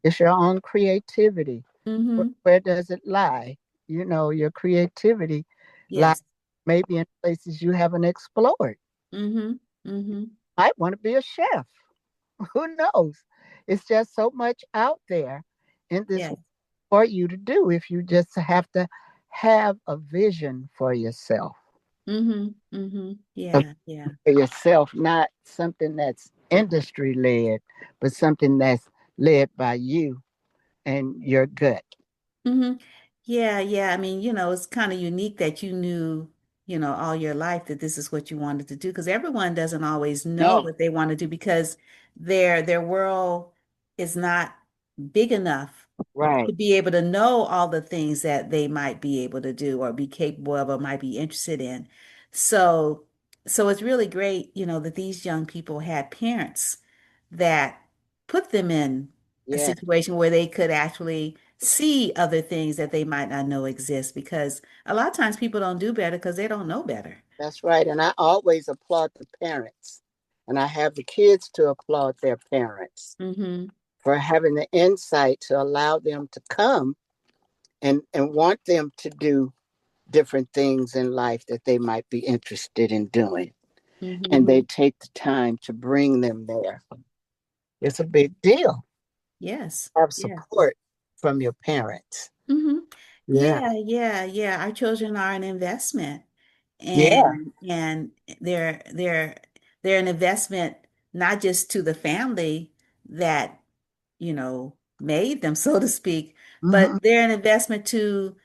it's your own creativity. Hmm. Where does it lie? Your creativity lies Yes. maybe in places you haven't explored. Hmm. Hmm. Might want to be a chef. Who knows? It's just so much out there in this Yes. for you to do if you just have to have a vision for yourself. Mm-hmm. Mm-hmm. A Yeah, yeah. For yourself, not something that's industry led, but something that's led by you and your gut. Mm-hmm. Yeah, yeah. I mean, it's kind of unique that you knew, all your life that this is what you wanted to do, because everyone doesn't always know No, what they want to do because their world is not big enough right. to be able to know all the things that they might be able to do or be capable of or might be interested in. So, so it's really great, that these young people had parents that put them in a Yeah, situation where they could actually see other things that they might not know exist because a lot of times people don't do better because they don't know better. that's right. And I always applaud the parents. And I have the kids to applaud their parents Mm-hmm. for having the insight to allow them to come and want them to do different things in life that they might be interested in doing. Mm-hmm. And they take the time to bring them there. It's a big deal. Yes. Have Yeah. support from your parents. Mm-hmm. Yeah. Yeah, yeah, yeah. Our children are an investment, Yeah. and they're an investment not just to the family that, made them, so to speak, but Hmm. they're an investment to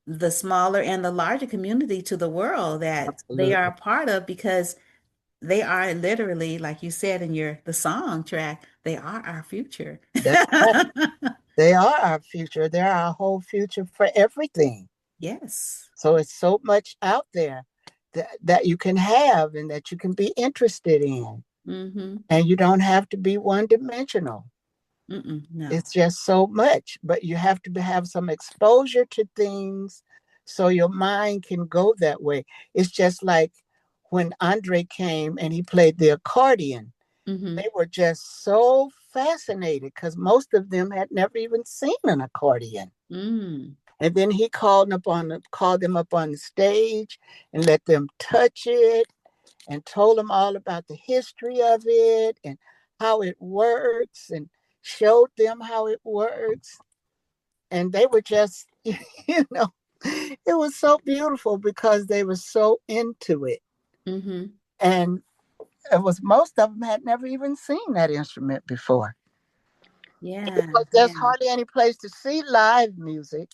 the smaller and the larger community, to the world that they are Absolutely. a part of because they are literally, like you said in the song track, they are our future. That's right. They are our future. They're our whole future for everything. Yes. So it's so much out there that you can have and that you can be interested in. Mm-hmm. And you don't have to be one dimensional. Mm-mm, no. It's just so much, but you have to have some exposure to things so your mind can go that way. It's just like when Andre came and he played the accordion, Mm-hmm. they were just so fascinated because most of them had never even seen an accordion. Mm. And then he called them up on the stage and let them touch it and told them all about the history of it and how it works and showed them how it works. And they were just, know, it was so beautiful because they were so into it. Mm-hmm. And it was most of them had never even seen that instrument before. Yeah, Because there's yeah, hardly any place to see live music.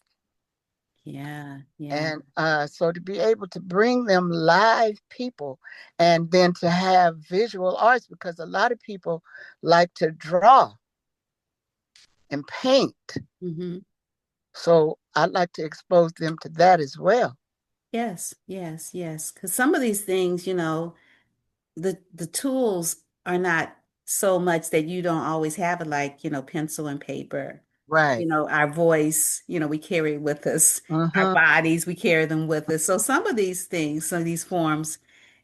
yeah, yeah. And so to be able to bring them live people and then to have visual arts, because a lot of people like to draw and paint. Hmm. So I'd like to expose them to that as well. Yes, yes, yes. Because some of these things, the tools are not so much that you don't always have it, like, pencil and paper. Right. Our voice, we carry it with us. Our Mm-hmm. bodies, we carry them with us. So some of these things, some of these forms,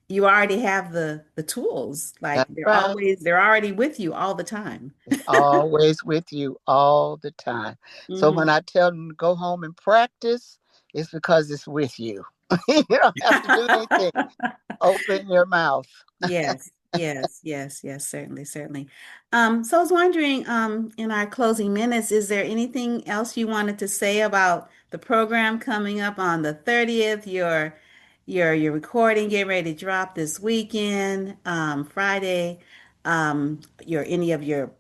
you already have the tools. Like That's right. they're already with you all the time. It's always with you all the time. So when Hmm. I tell them to go home and practice, it's because it's with you. You don't have to do anything. Open your mouth. Yes, yes, yes, yes, certainly, certainly. So I was wondering, in our closing minutes, is there anything else you wanted to say about the program coming up on the 30th, your recording getting ready to drop this weekend, Friday, your any of your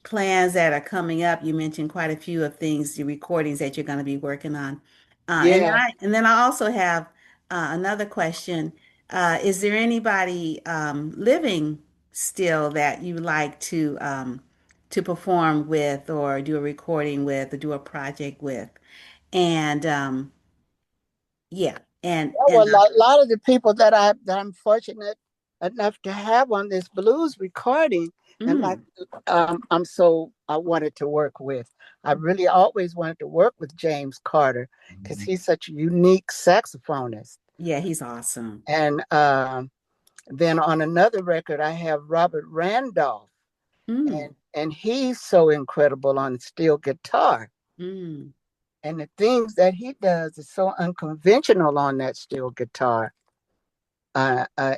plans that are coming up. You mentioned quite a few of things, the recordings that you're going to be working on. Yeah. And then I also have another question. Is there anybody living still that you like to perform with or do a recording with or do a project with? And yeah, Yeah, well, a lot of the people that I'm fortunate enough to have on this blues recording, and like mm, I wanted to work with. I really always wanted to work with James Carter because he's such a unique saxophonist. yeah, he's awesome. And then on another record, I have Robert Randolph, Mm, and he's so incredible on steel guitar. mm, And the things that he does is so unconventional on that steel guitar.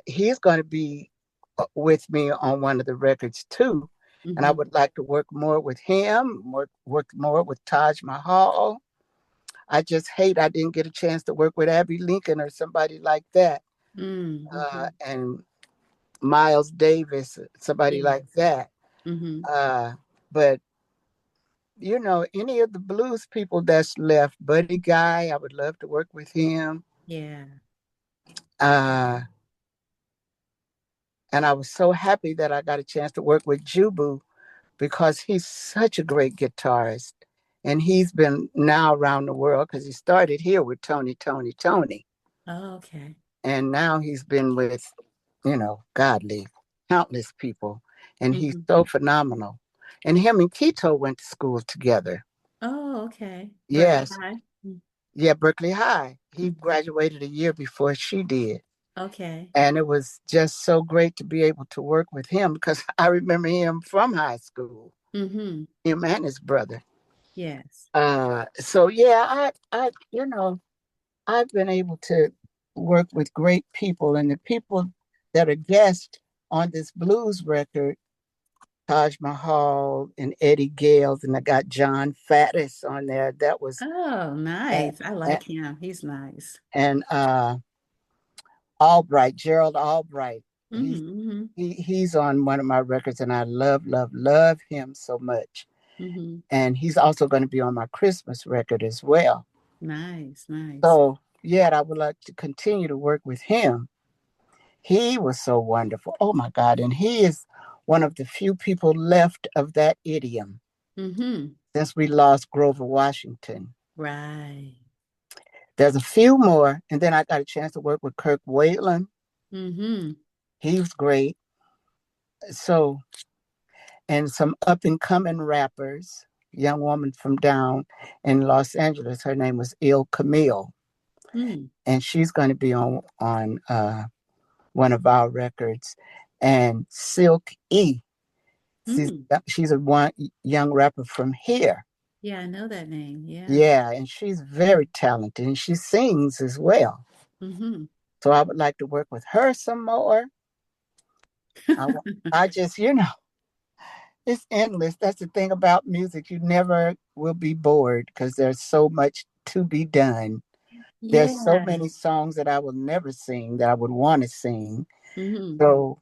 He's going to be with me on one of the records too. And I hmm. would like to work more with him, work more with Taj Mahal. I just hate I didn't get a chance to work with Abby Lincoln or somebody like that. Mm, hmm. And Miles Davis, somebody Yeah. like that. Hmm. Uh, but any of the blues people that's left, Buddy Guy, I would love to work with him. Yeah. Uh, and I was so happy that I got a chance to work with Jubu because he's such a great guitarist. And he's been now around the world because he started here with Tony. Oh, okay. And now he's been with, godly, countless people. And he's Hmm. so phenomenal. And him and Kito went to school together. Oh, okay. Berkeley Yes. High. Yeah, Berkeley High. He Mm-hmm. graduated a year before she did. Okay. And it was just so great to be able to work with him because I remember him from high school, Mm-hmm. him and his brother. Yes. So yeah, I've been able to work with great people, and the people that are guests on this blues record, Taj Mahal and Eddie Gales, and I got John Faddis on there. That was Oh, and, nice. I like him. He's nice. and Albright, Gerald Albright. He's Mm-hmm. he's on one of my records, and I love him so much. Mm-hmm. And he's also going to be on my Christmas record as well. Nice, nice. So yeah, I would like to continue to work with him. He was so wonderful. Oh my God. And he is one of the few people left of that idiom Mm-hmm. since we lost Grover Washington. Right. There's a few more. And then I got a chance to work with Kirk Whalen. Mm-hmm. He was great. So, and some up and coming rappers, young woman from down in Los Angeles. Her name was Il Camille. Mm. And she's going to be on one of our records. And Silk E. Mm. She's a one young rapper from here. Yeah, I know that name. Yeah. Yeah, and she's very talented and she sings as well. Mm-hmm. So I would like to work with her some more. I, I just, it's endless. That's the thing about music. You never will be bored because there's so much to be done. There's so Yeah. many songs that I will never sing that I would want to sing. Mm-hmm. So,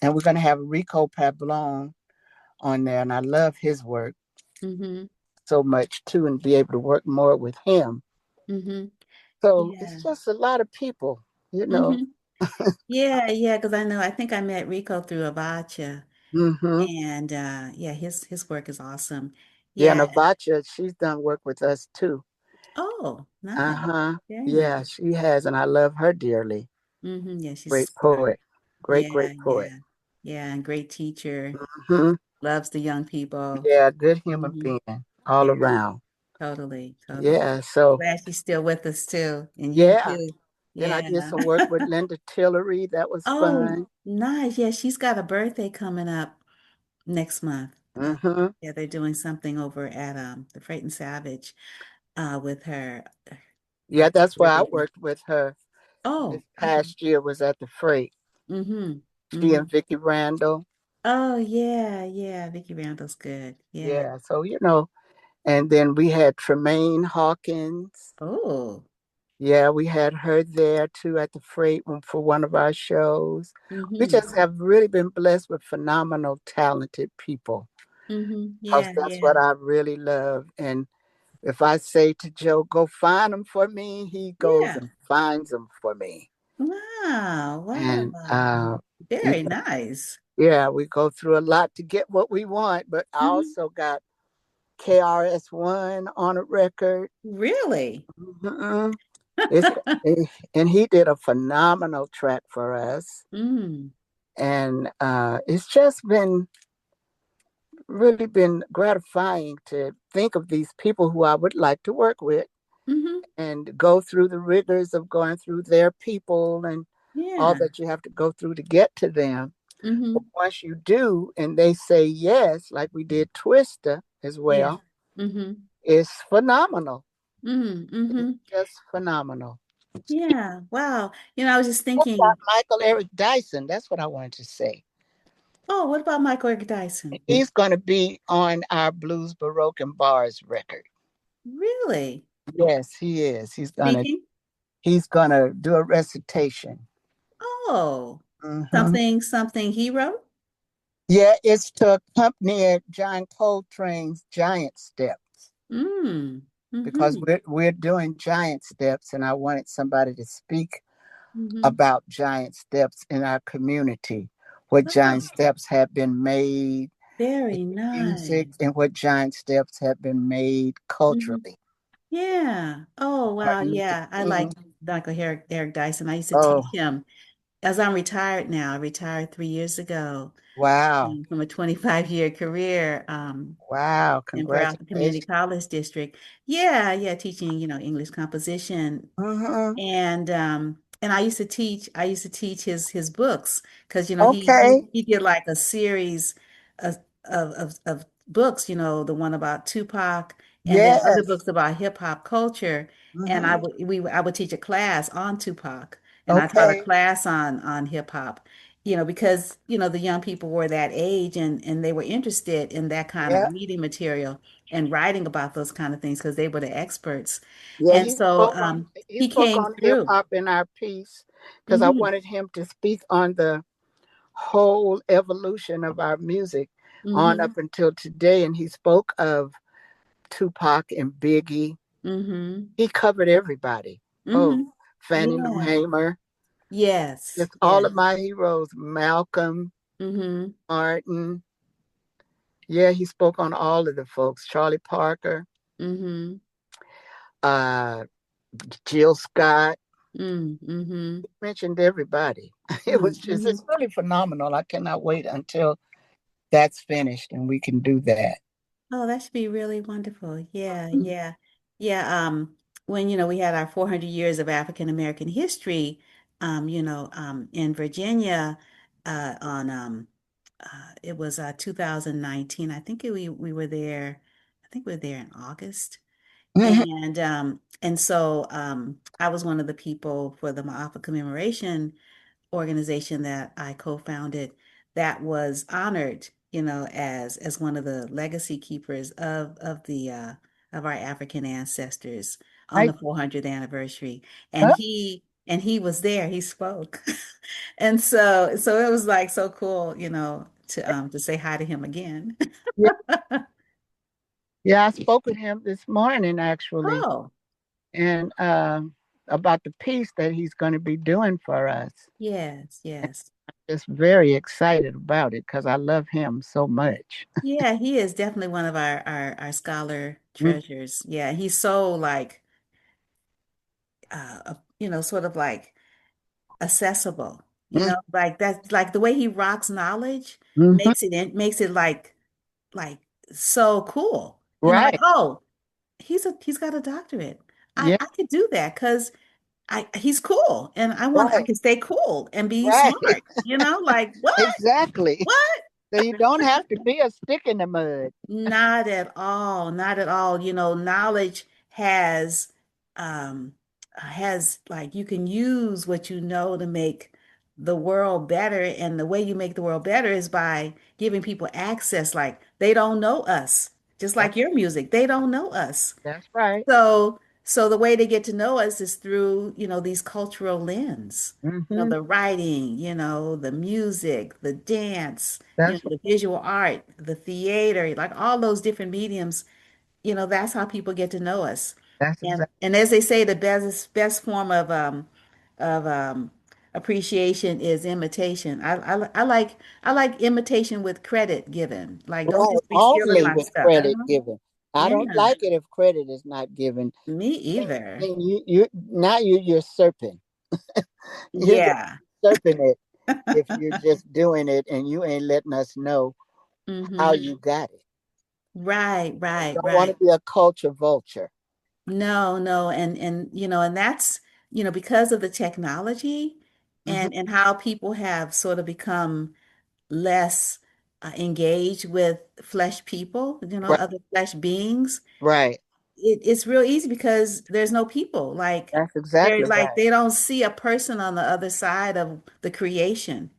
and we're going to have Rico Pablon on there, and I love his work. Mm-hmm. so much too, and be able to work more with him. Mm-hmm. So Yeah. it's just a lot of people, you know. Mm-hmm. Yeah, yeah, because I think I met Rico through Avacha. Hmm. And yeah, his work is awesome. Yeah, Yeah. Navacha, she's done work with us too. Oh, Uh nice. huh. Very Yeah, nice. she has, and I love her dearly. Yeah, Great she's smart. poet. Great, Yeah, great poet. yeah. Yeah, and great teacher. Hmm. Loves the young people. Yeah, good human hmm being all Yeah, around. totally, totally. Yeah, so Glad she's still with us too. And you yeah. too. Then I Yeah. did some work with Linda Tillery. That was Oh, fun. nice. Yeah, she's got a birthday coming up next month. Hmm. Yeah, they're doing something over at the Freight and Savage with her Yeah, that's where I October. worked with her this Oh, okay. past year was at the Freight. Mm-hmm. She Mm-hmm. and Vicky Randall. Oh yeah, yeah. Vicky Randall's good. Yeah. Yeah, so and then we had Tremaine Hawkins. Oh. Yeah, we had her there too at the Freight for one of our shows. We Mm-hmm. just have really been blessed with phenomenal, talented people Mm-hmm. because Yeah, that's yeah. what I really love. And if I say to Joe, go find them for me, he goes Yeah. and finds them for me. Wow. And, Wow. you Very know, nice. yeah, we go through a lot to get what we want, but I hmm also got KRS-One on a record. Really? Mhm. It's, and he did a phenomenal track for us. Mm. And it's just been really been gratifying to think of these people who I would like to work with Mm-hmm. and go through the rigors of going through their people and all Yeah. that you have to go through to get to them. But Mm-hmm. once you do and they say yes, like we did Twista as Yeah. well, Mm-hmm. it's phenomenal. Mm-hmm. It's Mm-hmm. just phenomenal. Yeah. Wow. I was just What about thinking, Michael Eric Dyson? That's what I wanted to say. oh, what about Michael Eric Dyson? He's going to be on our Blues, Baroque, and Bars record. Really? Yes, he is. Speaking? He's gonna do a recitation. Oh, Hmm. something he wrote? Yeah, it's to accompany John Coltrane's Giant Steps Mm. because Mm-hmm. we're doing Giant Steps, and I wanted somebody to speak Mm-hmm. about Giant Steps in our community, what Giant Oh, Steps have been made in very music, nice. and what Giant Steps have been made hmm culturally. Yeah. Oh, wow. Martin Luther Yeah. I like King. Michael Eric Dyson. I used to teach Oh, him as I'm retired now. I retired 3 years ago wow. from a 25-year career Wow. in Peralta Community Congratulations. College District. Yeah. Yeah. Teaching, English composition. Hmm. And I used to teach his books because Okay. he did like a series of books, the one about Tupac and then other Yes. books about hip hop culture. And Hmm. I would teach a class on Tupac and I taught a Okay. class on hip hop, because the young people were that age and they were interested in that kind of Yeah. reading material and writing about those kind of things because they were the experts. Yeah. And so He he spoke came on hip through. hop in our piece because I hmm wanted him to speak on the whole evolution of our music on hmm up until today. And he spoke of Tupac and Biggie. hmm He covered everybody. Oh, hmm Fannie Lou Yeah. Hamer. Yes. Just all Yes. of my heroes. Malcolm, hmm Martin. Yeah, he spoke on all of the folks. Charlie Parker, hmm uh, Jill Scott. mm-hmm. Mentioned everybody. It was just, Mm-hmm. it's really phenomenal. I cannot wait until that's finished and we can do that. Oh, that should be really wonderful. Yeah, yeah. Yeah, when we had our 400 years of African American history, in Virginia, on it was 2019. We were there. I think we were there in August. Mhm. And so I was one of the people for the Ma'afa commemoration organization that I co-founded that was honored, as one of the legacy keepers of our African ancestors on I, the 400th anniversary. And uh, he was there, he spoke. And so it was like so cool, to say hi to him again. yeah, Yeah, I spoke with him this morning actually, Oh, and about the piece that he's going to be doing for us. yes, yes. Just very excited about it because I love him so much. Yeah, he is definitely one of our scholar Mm-hmm. treasures. Yeah, he's so like sort of like accessible. Like that's like the way he rocks knowledge Mm-hmm. makes it like so cool. Like, Right. oh, he's got a doctorate. Yeah. I could do that because he's cool and I Right. can stay cool and be Right. smart. Like what? Exactly. What? So you don't have to be a stick in the mud. Not at all. Not at all. Knowledge has like you can use what you know to make the world better. And the way you make the world better is by giving people access. Like they don't know us. Just That, like your music, they don't know us. that's right. So the way they get to know us is through, these cultural lens. Mm-hmm. The writing, the music, the dance, That's the visual art, the theater, like all those different mediums, that's how people get to know us. that's And exactly and as they say, the best form of appreciation is imitation. I like imitation with credit given. Like don't right. just be stealing Only my with stuff. credit given. I don't Yeah, like it if credit is not given. me either. Then you now you're usurping. You're just Yeah. usurping it if you're just doing it and you ain't letting us know how hmm you got it. Right, I right, don't want to right. be a culture vulture. No, no, and that's, because of the technology Hmm. and how people have sort of become less engaged with flesh people, Right, other flesh beings. right. It's real easy because there's no people. Like That's exactly right. they don't see a person on the other side of the creation.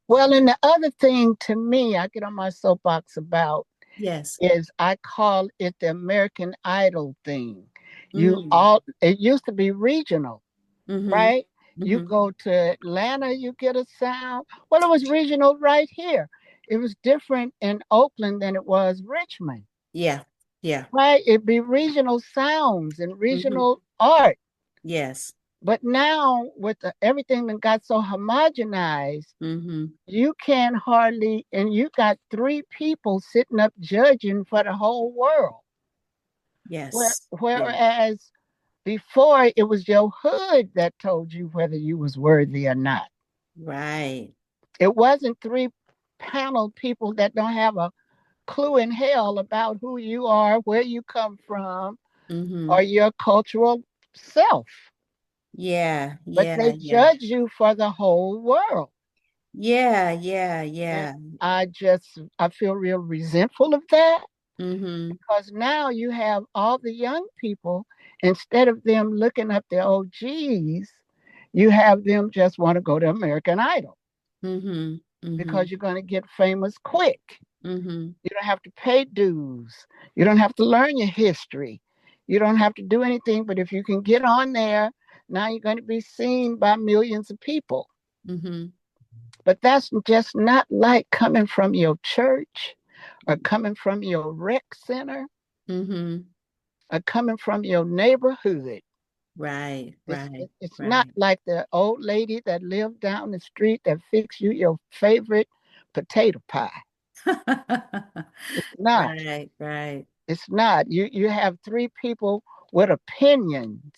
Well, and the other thing to me, I get on my soapbox about Yes. is I call it the American Idol thing. Mm. It used to be regional, Mm-hmm. right? You Mm-hmm. go to Atlanta, you get a sound. Well, it was regional right here. It was different in Oakland than it was Richmond, Yeah. Yeah. right? It'd be regional sounds and Mm-hmm. regional art. Yes. But now, with everything that got so homogenized, Mm-hmm. you can hardly, and you got three people sitting up judging for the whole world. Yes. Yes. Whereas before, it was your hood that told you whether you was worthy or not. Right. It wasn't three panel people that don't have a clue in hell about who you are, where you come from, Mm-hmm. or your cultural self. Yeah. But Yeah. they Yeah. judge you for the whole world. Yeah. Yeah. And Yeah. I feel real resentful of that Mm-hmm. because now you have all the young people, instead of them looking up their OGs, you have them just want to go to American Idol Mm-hmm. Mm-hmm. because you're going to get famous quick. Mm-hmm. You don't have to pay dues. You don't have to learn your history. You don't have to do anything. But if you can get on there, now you're going to be seen by millions of people. Mm-hmm. But that's just not like coming from your church or coming from your rec center Mm-hmm. or coming from your neighborhood. Right. Right. It's not Right. like the old lady that lived down the street that fixed you your favorite potato pie. Not. Right. Right. It's not. You have three people with opinions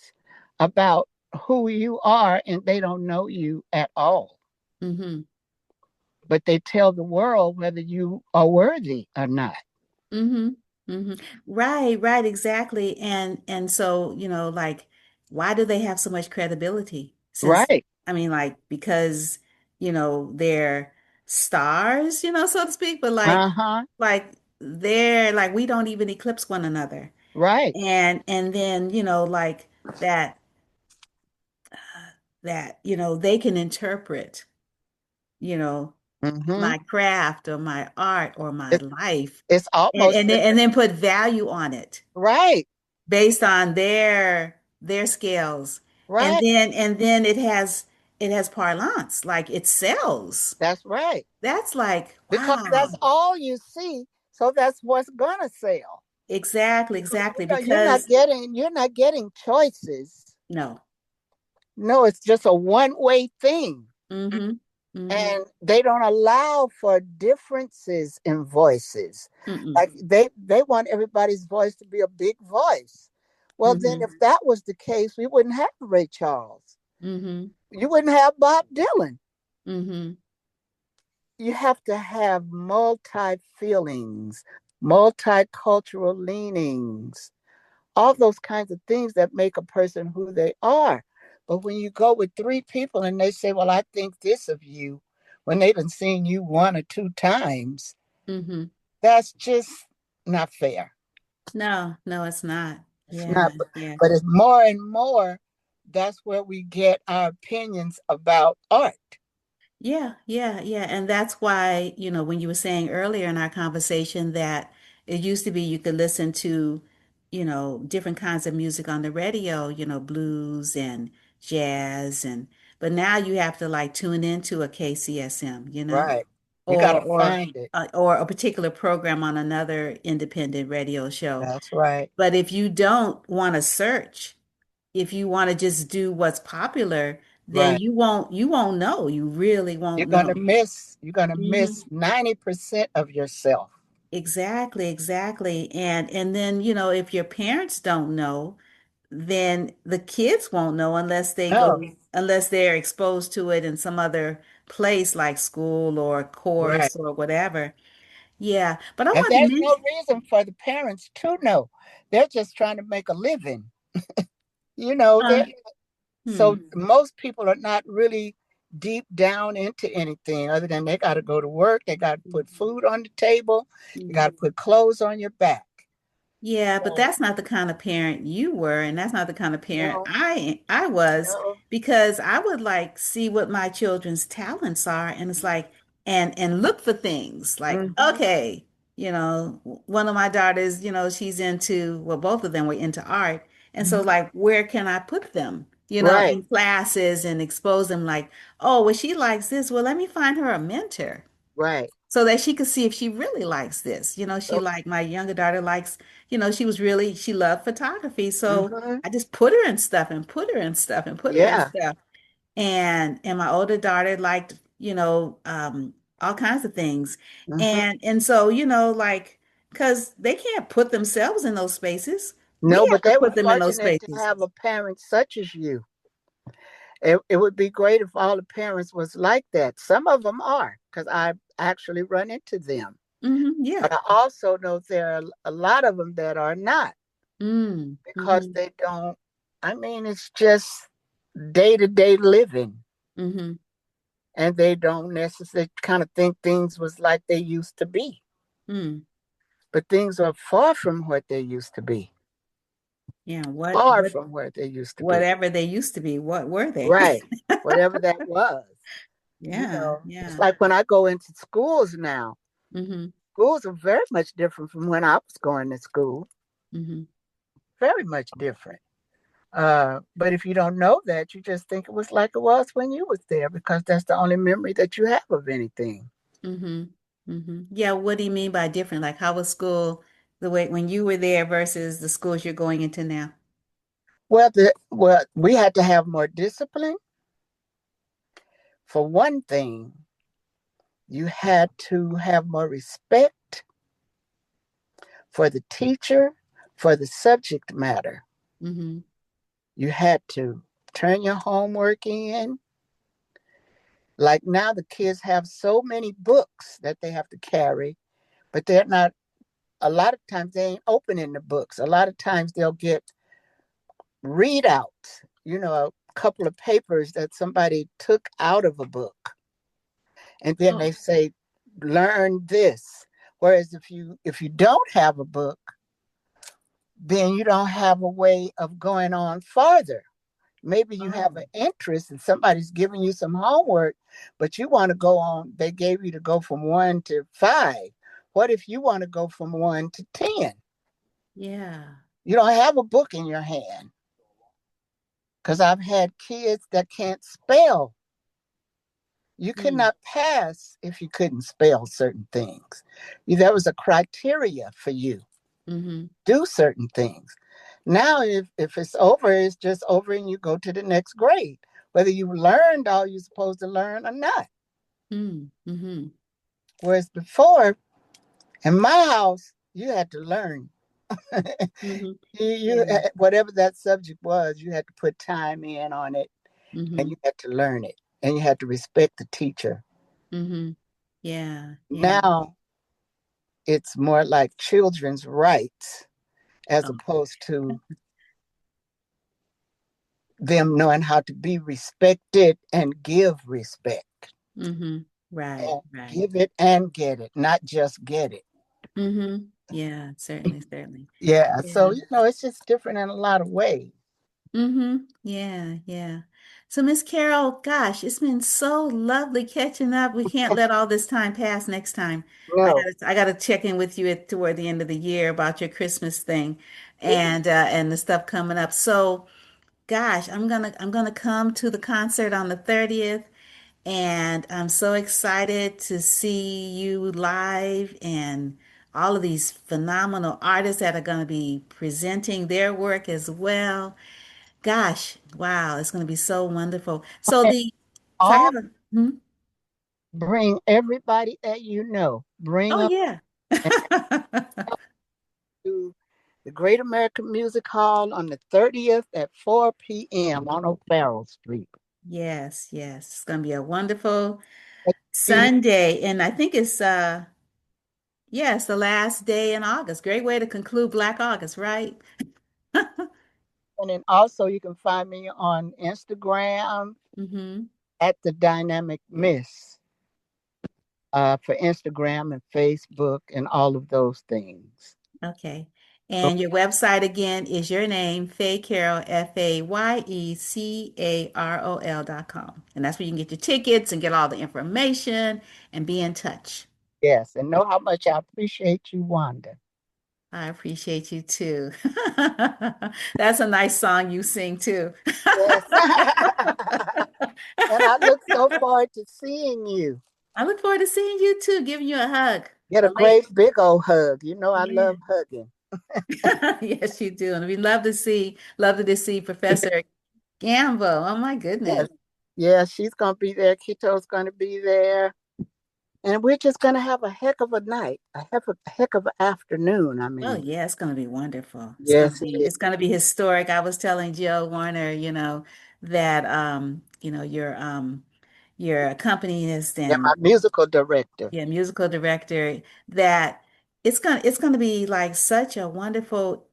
about who you are, and they don't know you at all. Mm-hmm. But they tell the world whether you are worthy or not. Mm-hmm. Mm-hmm. Right, right, exactly. And so, like, why do they have so much credibility? Since Right. I mean, like, because, they're stars, so to speak, but Uh-huh. like they're like we don't even eclipse one another. Right. And then, like that they can interpret, you know, Mm-hmm. my craft or my art or my It's life it's and almost and then put value on it right. based on their scales. And Right. then it has parlance, like it sells. That's right. That's like, Because wow. that's all you see. So that's what's gonna sell. Exactly, exactly. Because You're not getting choices. no. No, it's just a one-way thing. Mm-hmm. Mm-hmm. And they don't allow for differences in voices. Mm-mm. Like they want everybody's voice to be a big voice. Well, then Mm-hmm. if that was the case, we wouldn't have Ray Charles. Mm-hmm. You wouldn't have Bob Dylan. Mm-hmm. You have to have multi feelings, multicultural leanings, all those kinds of things that make a person who they are. But when you go with three people and they say, well, I think this of you, when they've been seeing you one or two times, Mm-hmm. that's just not fair. No, no, it's not. It's Yeah, not, yeah. but it's more and more, that's where we get our opinions about art. Yeah, yeah, yeah. And that's why, when you were saying earlier in our conversation that it used to be you could listen to, different kinds of music on the radio, blues and jazz but now you have to like tune into a KCSM, Right. You got or to or find it. or a particular program on another independent radio show. That's right. But if you don't want to search, if you want to just do what's popular, then Right. you won't know. You really won't know. You're going to Hmm. miss 90% of yourself. Exactly, exactly. And then, if your parents don't know, then the kids won't know No. unless they're exposed to it in some other place like school or Right. course or whatever. Yeah, but I And want to there's no mention, reason for the parents to know. They're just trying to make a living. You know, uh, they're hmm, so most people are not really deep down into anything other than they got to go to work, they got to put food on the table, you got to hmm. put clothes on your back. Yeah, but So, that's not the kind of parent you were, and that's not the kind of parent no, I was, no. because I would like see what my children's talents are, and it's like and look for things like, Mm-hmm. okay, one of my daughters, she's into, well, both of them were into art, and so Mm-hmm. like where can I put them, Right, in classes and expose them like, oh, well, she likes this, well, let me find her a mentor right. so that she could see if she really likes this. She So, like my younger daughter likes, she loved photography. So mm-hmm. I just put her in stuff and put her in stuff and put her in Yeah. stuff. And my older daughter liked, all kinds of things. Mm-hmm. And so, like, because they can't put themselves in those spaces. We No, but have to they were put them in those fortunate to spaces. have a parent such as you. It would be great if all the parents was like that. Some of them are, because I actually run into them. Yeah. But I also know there are a lot of them that are not because Mm-hmm. they don't. I mean, it's just day to day living, Mm-hmm. and they don't necessarily kind of think things was like they used to be. Mm. But things are far from what they used to be. Yeah. Far from where they used to be. Whatever they used to be, what were they? Right. Whatever that was. Yeah, It's yeah. like when I go into schools now. Hmm. Schools are very much different from when I was going to school. Hmm. Very much different. But if you don't know that, you just think it was like it was when you was there because that's the only memory that you have of anything. Hmm. Hmm. Yeah, what do you mean by different? Like how was school the way when you were there versus the schools you're going into now? Well, we had to have more discipline. For one thing, you had to have more respect for the teacher, for the subject matter. Hmm. You had to turn your homework in. Like now, the kids have so many books that they have to carry, but they're not, a lot of times they ain't opening the books. A lot of times they'll get readouts, a couple of papers that somebody took out of a book. And then Oh, they say, learn this. Whereas if you don't have a book, then you don't have a way of going on farther. Maybe you have oh, an interest and somebody's giving you some homework, but you want to go on, they gave you to go from 1 to 5. What if you want to go from 1 to 10? yeah. You don't have a book in your hand because I've had kids that can't spell. You could Mm. not pass if you couldn't spell certain things. That was a criteria for you. Mm-hmm. do certain things. Now, if it's over, it's just over and you go to the next grade, whether you learned all you're supposed to learn or not. Mm-hmm. Whereas before, in my house, you had to learn. Mm-hmm. You Yeah. whatever that subject was, you had to put time in on it and Mm-hmm. you had to learn it and you had to respect the teacher. Mm-hmm. Yeah. Yeah. Now it's more like children's rights as Oh. opposed to them knowing how to be respected and give respect Mm-hmm. Right. and Right. give it and get it, not just get it. Mm-hmm. Yeah. Certainly. Certainly. Yeah, so Yeah. it's just different in a lot of ways. Mm-hmm. Yeah, yeah. So, Miss Carol, gosh, it's been so lovely catching up. We can't let all this time pass next time. No, I gotta check in with you toward the end of the year about your Christmas thing and the stuff coming up. So, gosh, I'm gonna come to the concert on the 30th, and I'm so excited to see you live and all of these phenomenal artists that are going to be presenting their work as well. Gosh, wow, it's going to be so wonderful. So I all have a, hmm? bring everybody that you know. Bring Oh them yeah. to the Great American Music Hall on the 30th at 4 p.m. on O'Farrell Street. Yes, yes. It's going to be a wonderful And Sunday. And I think yeah, it's the last day in August. Great way to conclude Black August, right? then also you can find me on Instagram Mm-hmm. at the Dynamic Miss for Instagram and Facebook and all of those things. Okay. And your website again is your name, Faye Carol, FayCarol.com. And that's where you can get your tickets and get all the information and be in touch. Yes, and know how much I appreciate you, Wanda. I appreciate you too. That's a nice song you sing too. Yes. And I look so forward to seeing you. I look forward to seeing you too, giving you a hug. Get a A late, great big old hug. You know I yeah. love hugging. Yes, you do. And we love to see Professor Gamble. Oh my Yes. goodness. Yeah, she's gonna be there. Kito's gonna be there. And we're just gonna have a heck of a night, a heck of an afternoon. I Oh mean, yeah, it's going to be wonderful. yes, it is. It's going to be historic. I was telling Joe Warner, that your accompanist Yeah, and my musical director. yeah, musical director that it's going to be like such a wonderful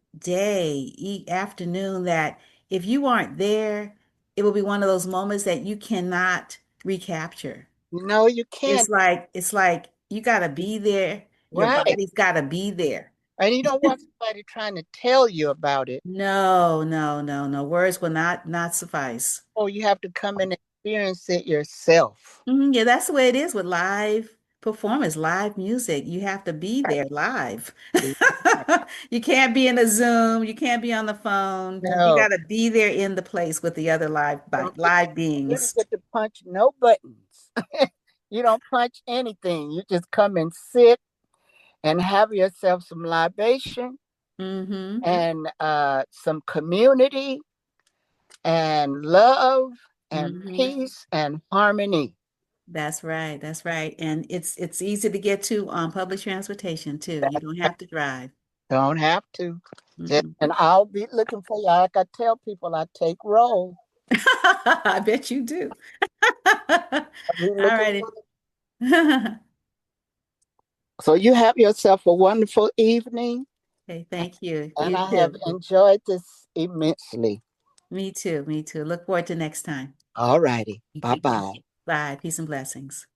afternoon that if you aren't there, it will be one of those moments that you cannot recapture. No, you can't. It's like you got to be there. Your Right. body's got to be there. And you don't want somebody trying to tell you about it. No, no, no, no. Words will not suffice. Or you have to come and experience it yourself. Yeah, that's the way it is with live performance, live music. You have to be Right. there live. You can't be in a Zoom. You can't be on the phone. You No, got to be there in the place with the other live you don't beings. get to punch no buttons. You don't punch anything. You just come and sit and have yourself some libation Mm-hmm. and some community and love and Mm-hmm. peace and harmony. That's right. That's right. And it's easy to get to on public transportation too. You don't have to drive. Don't have to. Just, Mm-mm. and I'll be looking for you. Like I tell people, I take roll. I bet you do. I'll be All looking righty. for. So you have yourself a wonderful evening, Okay, thank you. and You I have too. enjoyed this immensely. Me too. Me too. Look forward to next time. All righty. You Bye take care. bye. Bye. Peace and blessings.